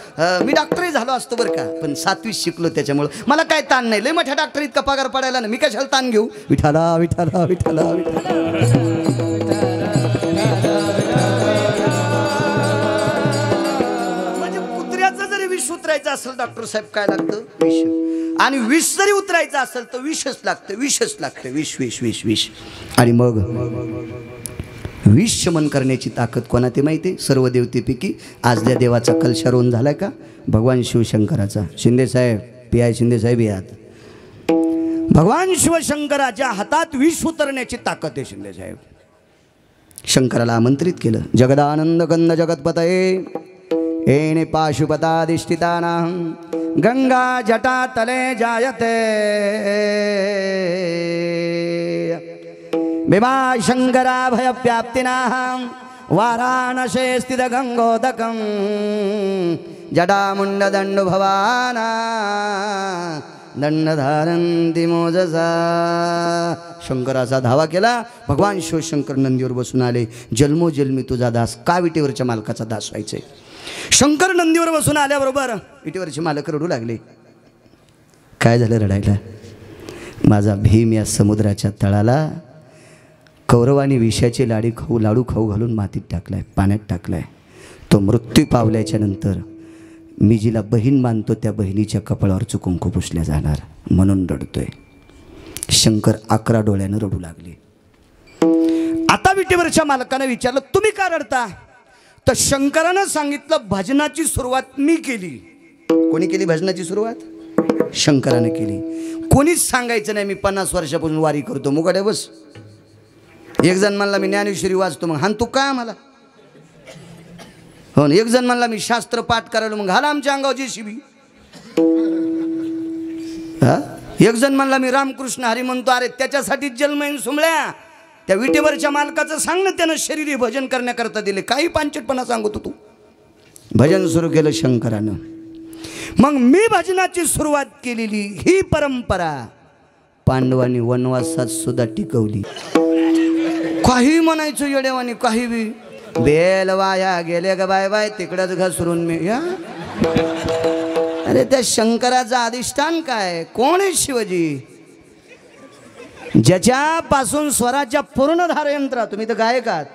मी डॉक्टरही झालो असतो बरं का, पण 7वी शिकलो त्याच्यामुळं मला काय ताण नाही. लय मोठ्या डॉक्टर इतका पगार पडायला ना, मी कशाला ताण घेऊ. विठाला विठाला विठाला विठाला. उतरायचं असेल डॉक्टर साहेब काय लागतं, विष. आणि विष जरी उतरायचं असेल तर विषच लागतं, विषच लागतं, विष विष विष विष. आणि मग विष शमन करण्याची ताकद कोणा ते माहिती? सर्व देवतेपैकी आज त्या देवाचा कलशारोहण झालाय का? भगवान शिवशंकराचा. शिंदेसाहेब, PI शिंदेसाहेब यात. भगवान शिवशंकराच्या हातात विष उतरण्याची ताकद आहे शिंदेसाहेब. शंकराला आमंत्रित केलं. जगदानंद कंद जगतपतये येणे पाशुपताधिष्ठितानां गंगा जटा तले जायते भीमा शंकरा भयव्याप्तिनां वाराणसे स्थित गंगोदकं जटामुंडदंडु भवाना दंडधारंती मोजसा. शंकराचा धावा केला. भगवान शिवशंकर नंदीवर बसून आले. जन्मोजन्मी तुझा दास, का विटेवरच्या मालकाचा दास व्हायचे? शंकर नंदीवर बसून आल्याबरोबर विटेवरचे मालक रडू लागले. काय झालं रडायला? माझा भीम या समुद्राच्या तळाला कौरवानी विषाचे लाडू खाऊ घालून मातीत टाकलाय, पाण्यात टाकलाय. तो मृत्यू पावल्याच्या नंतर मी जिला बहीण मानतो त्या बहिणीच्या कपाळावर कुंकू पुसल्या जाणार म्हणून रडतोय. शंकर 11 डोळ्यानं रडू लागले. आता विटेवरच्या मालकानं विचारलं, तुम्ही का रडता? तर शंकरानं सांगितलं, भजनाची सुरुवात मी केली. कोणी केली भजनाची सुरुवात? शंकरानं केली. कोणीच सांगायचं नाही मी 50 वर्षापासून वारी करतो. मुगाडे बस. एक जण म्हणला मी ज्ञानेश्वरी वाचतो, मग हान तू काय आम्हाला? हो. एक जण म्हणला मी शास्त्र पाठ करायला, मग घाला आमच्या अंगावर JCB. एक जण म्हणला मी रामकृष्ण हरी म्हणतो. अरे त्याच्यासाठी जन्महीन सुमळ्या. त्या विटेवरच्या मालकाचं सांग ना, त्यानं शरीर भजन करण्याकरता दिले. काही पांचटपणा सांगत होतो. भजन सुरू केलं शंकरानं. मग मी भजनाची सुरुवात केलेली ही परंपरा पांडवांनी वनवासात सुद्धा टिकवली. काही म्हणायचं येडेवानी, काही बी. बेल वाया गेले ग बाय बाय, तिकडच घसरून मी या. अरे त्या शंकराचं अधिष्ठान काय? कोण आहे शिवजी? ज्याच्यापासून स्वराच्या पूर्णधार यंत्र. तुम्ही तर गायक आहात.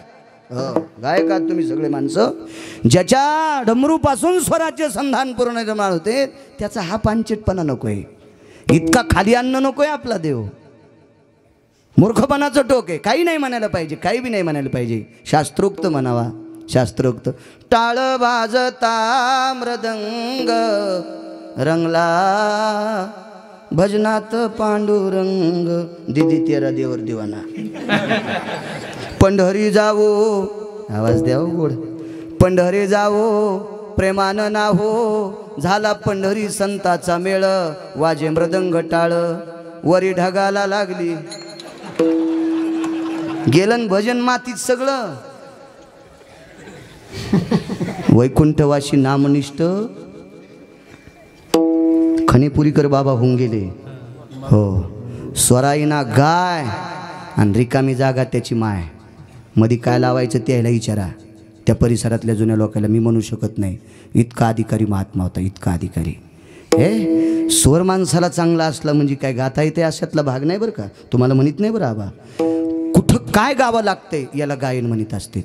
हो, गायक आहात तुम्ही सगळे माणसं. ज्याच्या डमरूपासून स्वराज्य संधान पूर्ण निर्माण होते, त्याचा हा पांचटपणा नकोय. इतका खाली अन्न नकोय आपला देव. मूर्खपणाचं टोक आहे. काही नाही म्हणायला पाहिजे, काही बी नाही म्हणायला पाहिजे. शास्त्रोक्त म्हणावा, शास्त्रोक्त. टाळ वाजता मृदंग रंगला भजनात पांडुरंग दिदी तेरा देवर दिवाना. पंढरी जावो, आवाज द्यावो गोड. पंढरी जावो प्रेमानं नाहो, झाला पंढरी संताचा मेळ. वाजे मृदंग टाळ वरी ढगाला लागली. गेलन भजन मातीत सगळं. वैकुंठवाशी नामनिष्ठ खणेपुरीकर बाबा होऊन गेले. हो. स्वराईना गाय आणि रिकामी जागा त्याची माय. मध्ये काय लावायचं त्याला विचारा. त्या परिसरातल्या जुन्या लोकांना मी म्हणू शकत नाही. इतका अधिकारी महात्मा होता, इतका अधिकारी. हे स्वर माणसाला चांगला असला म्हणजे काय गाता येते अशातला भाग नाही बरं का. तुम्हाला म्हणत नाही बरं आबा. कुठं काय गावं लागते याला गायन म्हणत असते.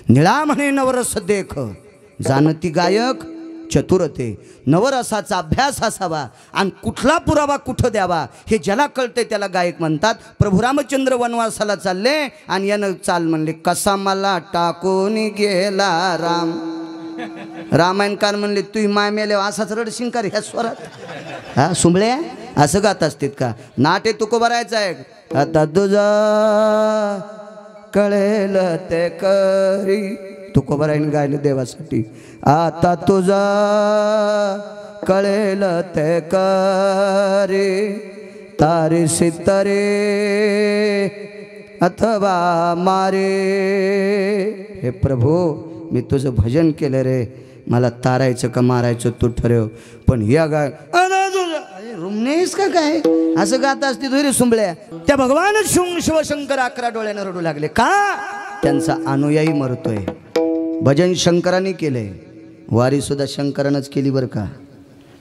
निळा म्हणे नवरस देख, जाणती गायक चतुरते. नवरसाचा अभ्यास असावा आणि कुठला पुरावा कुठं द्यावा हे ज्याला कळते त्याला गायक म्हणतात. प्रभू रामचंद्र वनवासाला चालले आणि यानं चाल म्हणले. कसा मला टाकून गेला राम. रामायणकार म्हणले तुही माय मेले असाच रडशिंग का ह्या स्वरात? हा सुंबळे असं गात असतात का? नाटे तुको भरायचं आहे. आता तुझा कळेल ते करी. तुकोबारायने गायलं देवासाठी. आता तुझा कळेल ते करी तारे सितारे अथवा मारे. हे प्रभू मी तुझं भजन केलं रे, मला तारायचं का मारायचं तू ठरव. पण या गाय रुमनेस का काय असं गात असते तुझे सुंबळ्या. त्या भगवान शिवशंकर 11 डोळ्यानं रडू लागले. का? त्यांचा अनुयायी मरतोय. भजन शंकरांनी केलंय, वारी सुद्धा शंकरानंच केली बरं का.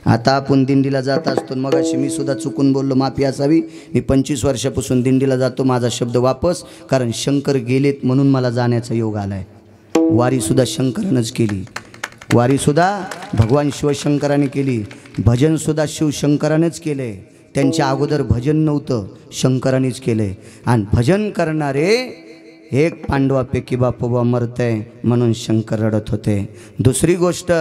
आता आपण दिंडीला जात असतो. मग अशी मी सुद्धा चुकून बोललो, माफी असावी. मी 25 वर्षापासून दिंडीला जातो. माझा शब्द वापस, कारण शंकर गेलेत म्हणून मला जाण्याचा योग आलाय. वारी सुद्धा शंकरानंच केली. वारीसुद्धा भगवान शिवशंकराने केली, भजनसुद्धा शिवशंकरानेच केले. त्यांच्या अगोदर भजन नव्हतं, शंकरानेच केले. आणि भजन करणारे एक पांडवापैकी बापोबा मरतंय म्हणून शंकर रडत होते. दुसरी गोष्ट,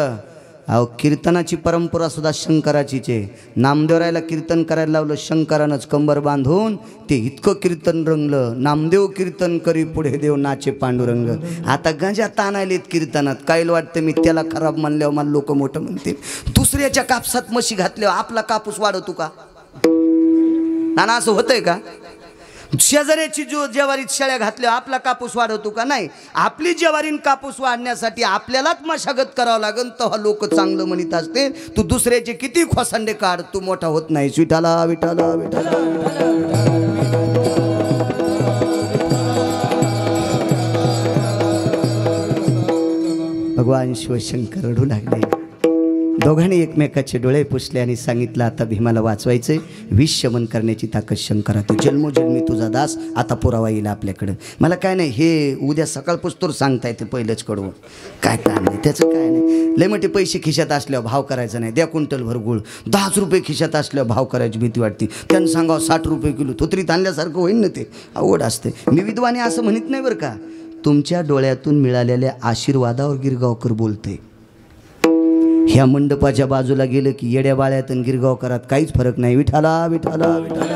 अहो कीर्तनाची परंपरा सुद्धा शंकराचीच आहे. नामदेवरायला कीर्तन करायला लावलं शंकरानंच कंबर बांधून. ते इतकं कीर्तन रंगलं, नामदेव कीर्तन करी पुढे देव नाचे पांडुरंग. आता गंजा ताणायलेत कीर्तनात. कायला वाटतं मी त्याला खराब म्हणल्यावर मला लोक मोठं म्हणतील. दुसऱ्याच्या कापसात म्हशी घातल्यावर आपला कापूस वाढवतो का? नाना असं होतंय का? शेजाऱ्याची ज्वारीत शेळ्या घातल्या आपला कापूस वाढवतो का? नाही. आपली ज्वारीन कापूस वाढण्यासाठी आपल्यालाच मशागत करावं लागेल, तेव्हा लोक चांगलं म्हणत असते. तू दुसऱ्याचे किती खोसांडे काढ, तू मोठा होत नाहीस. विठाला विठाला विठाला भगवान शिवशंकर रडू लागले. दोघांनी एकमेकाचे डोळे पुसले आणि सांगितलं, आता भीमाला वाचवायचंय. विष शमन करण्याची ताकद शंकरा, तू जन्मोजन्मी तुझा दास. आता पुरावा येईल आपल्याकडं. मला काय नाही, हे उद्या सकाळपासून सांगता येते पहिलंच कडवं. काय काम नाही त्याचं, काय नाही. लय मोठे पैसे खिशात असल्यावर भाव करायचा नाही. द्या क्विंटलभर गुळ. 10 रुपये खिशात असल्यावर भाव करायची भीती वाटते. त्यांना सांगावं 60 रुपये किलो, थोतरीत आणल्यासारखं होईल ना, ते आवड असते. मी विद्वाने असं म्हणत नाही बरं का. तुमच्या डोळ्यातून मिळालेल्या आशीर्वादावर गिरगावकर बोलते. ह्या मंडपाच्या बाजूला गेलं की येड्या बाळ्यात आणि गिरगावकरात काहीच फरक नाही. विठाला विठाला विठाला.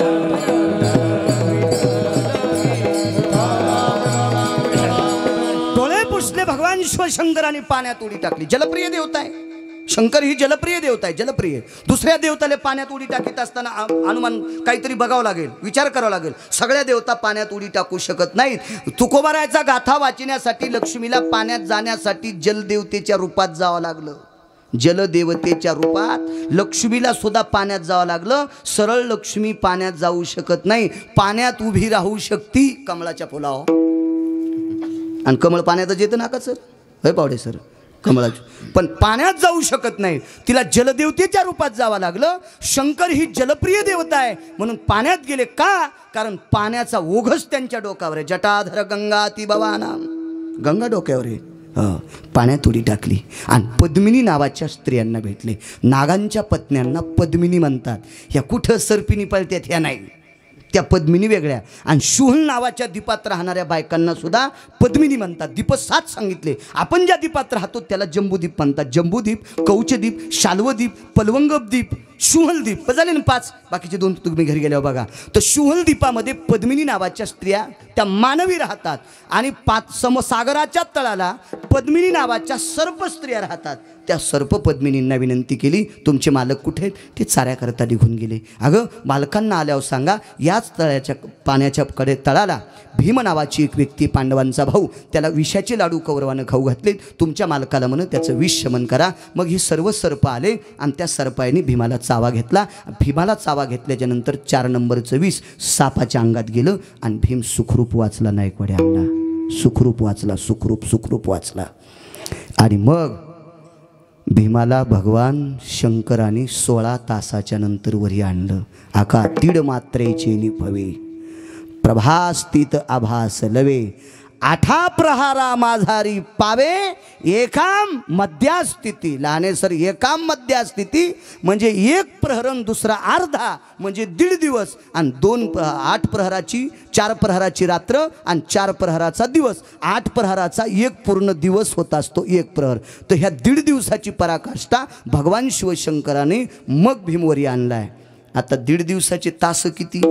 डोळे पुसले भगवान शिवशंकराने, पाण्यात उडी टाकली. जलप्रिय देवता आहे शंकर, ही जलप्रिय देवता आहे, जलप्रिय. दुसऱ्या देवताला पाण्यात उडी टाकीत असताना अनुमान काहीतरी बघावं लागेल, विचार करावा लागेल. सगळ्या देवता पाण्यात उडी टाकू शकत नाहीत. तुकोबारायचा गाथा वाचण्यासाठी लक्ष्मीला पाण्यात जाण्यासाठी जलदेवतेच्या रूपात जावं लागलं. जलदेवतेच्या रूपात लक्ष्मीला सुद्धा पाण्यात जावं लागलं. सरळ लक्ष्मी पाण्यात जाऊ शकत नाही. पाण्यात उभी राहू शकती कमळाच्या फुलावर. आणि कमळ पाण्यातच येतं ना का सर? होय पावडे सर, कमळाची. पण पाण्यात जाऊ शकत नाही. तिला जलदेवतेच्या रूपात जावं लागलं. शंकर ही जलप्रिय देवता आहे म्हणून पाण्यात गेले. का? कारण पाण्याचा ओघच त्यांच्या डोक्यावर आहे. जटाधर गंगा ती भवाना, गंगा डोक्यावर आहे. पाण्यात उडी टाकली आणि पद्मिनी नावाच्या स्त्रियांना भेटले. नागांच्या पत्न्यांना पद्मिनी म्हणतात. ह्या कुठं सर्पिनी पळत्यात ह्या नाही, त्या पद्मिनी वेगळ्या. आणि शुहल नावाच्या द्वीपात राहणाऱ्या बायकांना सुद्धा पद्मिनी म्हणतात. द्वीप 7 सांगितले. आपण ज्या द्वीपात राहतो त्याला जम्बूद्वीप म्हणतात. जम्बूद्वीप, कौचद्वीप, शाल्वद्वीप, पलवंगद्वीप, शुहलद्वीप झाले ना 5. बाकीचे 2 तुम्ही घरी गेल्यावर बघा. तर शुहलद्वीपामध्ये पद्मिनी नावाच्या स्त्रिया त्या मानवी राहतात. आणि सागराच्या तळाला पद्मिनी नावाच्या सर्प स्त्रिया राहतात. त्या सर्प पद्मिनींना विनंती केली, तुमचे मालक कुठे आहेत? ते चाऱ्याकरता निघून गेले. अगं मालकांना आल्यावर सांगा, याच तळ्याच्या पाण्याच्या कडे तळाला भीम नावाची एक व्यक्ती, पांडवांचा भाऊ, त्याला विषाचे लाडू कौरवानं खाऊ घातलेत. तुमच्या मालकाला म्हणून त्याचं विष शमन करा. मग ही सर्व सर्प आले आणि त्या सर्पाने भीमाला चावा घेतला. भीमाला चावा घेतल्याच्या नंतर 4 नंबरचं विष सापाच्या अंगात गेलं आणि भीम सुखरूप वाचला. नायकवाडे आणला, सुखरूप वाचला, सुखरूप वाचला. आणि मग भीमाला भगवान शंकराने 16 तासाच्या नंतर वरी आणलं. आका तीड मात्रेचे निभवे, प्रभास्थित आभास लवे, 8 प्रहारा माझारी पावे, एकाम मध्यास्थिती. लहाने सर, एकाम मध्यास्थिती म्हणजे 1 प्रहरण, दुसरा अर्धा म्हणजे 1.5 दिवस. आणि 8 प्रहराची, 4 प्रहराची रात्र आणि 4 प्रहराचा दिवस. 8 प्रहराचा 1 पूर्ण दिवस होत असतो 1 प्रहर. तर ह्या 1.5 दिवसाची पराकाष्ठा भगवान शिवशंकराने मग भीमवरी आणलाय. आता 1.5 दिवसाचे तास किती?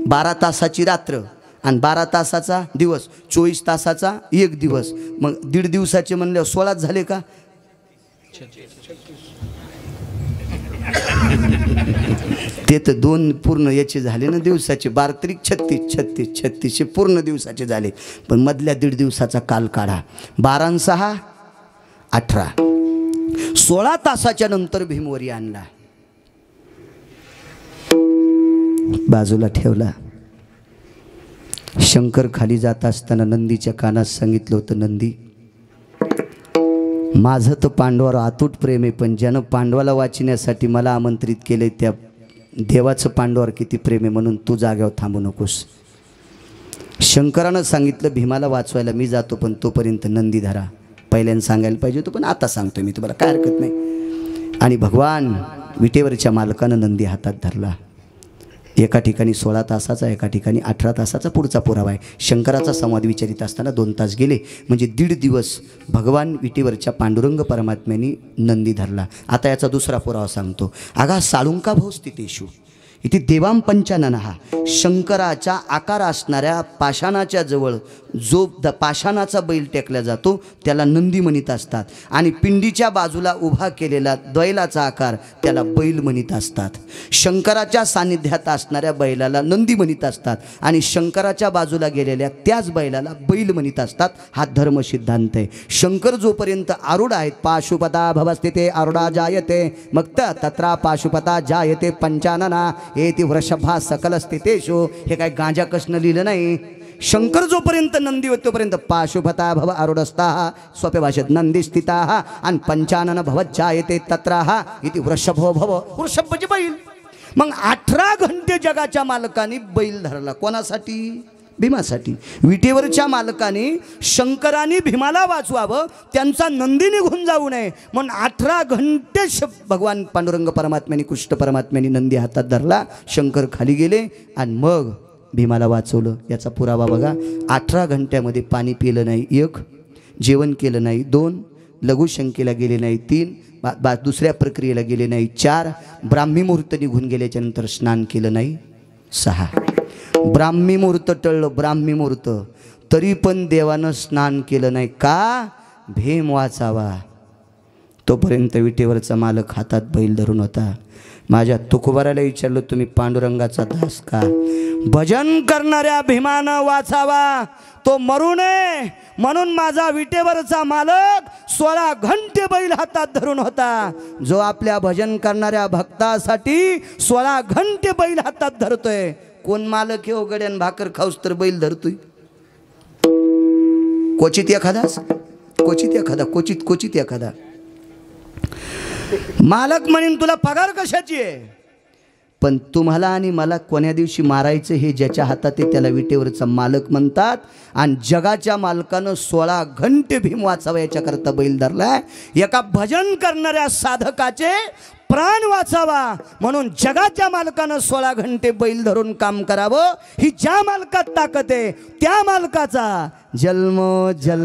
12 तासाची रात्र आणि 12 तासाचा दिवस, 24 तासाचा 1 दिवस. मग 1.5 दिवसाचे म्हणल्यावर 16 झाले का? ते तर 2 पूर्ण याचे झाले ना दिवसाचे. 12 त्रिक 36, 36 पूर्ण दिवसाचे झाले. पण मधल्या 1.5 दिवसाचा काल काढा. 12 आणि 6 18, 16 तासाच्या नंतर भीमवरी आणला, बाजूला ठेवला. शंकर खाली जात असताना नंदीच्या कानात सांगितलं होतं, नंदी, माझं तर पांडवावर अतूट प्रेम आहे, पण ज्यानं पांडवाला वाचण्यासाठी मला आमंत्रित केले त्या देवाचं पांडवावर किती प्रेम आहे, म्हणून तू जाग्यावर थांबू नकोस. शंकरानं सांगितलं, भीमाला वाचवायला मी जातो, पण तोपर्यंत नंदी धरा. पहिल्यांदा सांगायला पाहिजे होतं, पण आता सांगतोय मी तुम्हाला, काय हरकत नाही. आणि भगवान विटेवरच्या मालकानं नंदी हातात धरला. एका ठिकाणी 16 तासाचा, एका ठिकाणी 18 तासाचा पुढचा पुरावा आहे. शंकराचा संवाद विचारित असताना 2 तास गेले, म्हणजे 1.5 दिवस भगवान विटेवरच्या पांडुरंग परमात्म्याने नंदी धरला. आता याचा दुसरा पुरावा सांगतो. आगा साळुंका भाऊ स्थितेषु इथे देवाम पंचाननहा, शंकराच्या आकार असणाऱ्या पाषाणाच्या जवळ जो पाषाणाचा बैल टेकला जातो त्याला नंदी म्हणीत असतात, आणि पिंडीच्या बाजूला उभा केलेला बैलाचा आकार त्याला बैल म्हणीत असतात. शंकराच्या सानिध्यात असणाऱ्या बैलाला नंदी म्हणीत असतात, आणि शंकराच्या बाजूला गेलेल्या त्याच बैलाला बैल म्हणीत असतात. हा धर्म सिद्धांत आहे. शंकर जोपर्यंत आरूढ आहेत, पाशुपता भवस्थिते आरूढा जायते मग तत्रा पाशुपता जायते पंचानना एति वृषभा सकल स्थितेषु. हे काय गांजा कसनं लिहिलं नाही. शंकर जोपर्यंत नंदी होत तोपर्यंत पाशुपता भव आरूढस्ता, सोप्या भाषेत नंदी स्थिता, आणि पंचानन भवत जायते तत्रा इति वृषभो भव, वृषभ म्हणजे बैल. मग 18 घंटे जगाच्या मालकाने बैल धरला. कोणासाठी? भीमासाठी. विटेवरच्या मालकाने शंकराने भीमाला वाचवावं, त्यांचा नंदी निघून जाऊ नये म्हणून 18 घंटे भगवान पांडुरंग परमात्म्याने, कृष्ण परमात्म्याने नंदी हातात धरला. शंकर खाली गेले आणि मग भीमाला वाचवलं. याचा पुरावा बघा. 18 घंट्यामध्ये पाणी पिलं नाही 1, जेवण केलं नाही 2, लघुशंकेला गेले नाही 3, दुसऱ्या प्रक्रियेला गेले नाही 4, ब्राह्मी मुहूर्त निघून गेल्याच्या नंतर स्नान केलं नाही 6. ब्राह्मी मुहूर्त टळलं, ब्राह्मी मुहूर्त, तरी पण देवानं स्नान केलं नाही. का? भीम वाचावा. तोपर्यंत विटेवरचा मालक हातात बैल धरून होता. माझ्या तुकोबाराला विचारलं, तुम्ही पांडुरंगाचा दास का? भजन करणाऱ्या भीमानं वाचावा, तो मरू नये म्हणून माझा विटेवरचा मालक 16 घंटे बैल हातात धरून होता. जो आपल्या भजन करणाऱ्या भक्तासाठी 16 घंटे बैल हातात धरतोय. कोण मालक हे गड्यान भाकर खाऊस तर बैल धरतोय? क्वचित एखादा मालक म्हणेन तुला पगार कशाची आहे, पण तुम्हाला आणि मला कोण्या दिवशी मारायचं हे ज्याच्या हातात आहे त्याला विटेवरचा मालक म्हणतात. आणि जगाच्या मालकानं 16 घंटे भीम वाचावा याच्याकरता बैल धरलाय. एका भजन करणाऱ्या साधकाचे प्राण वाचावा म्हणून जगाच्या मालकानं 16 घंटे बैल धरून काम करावं. ही ज्या मालकात ताकद आहे त्या मालकाचा जन्मोजन्मी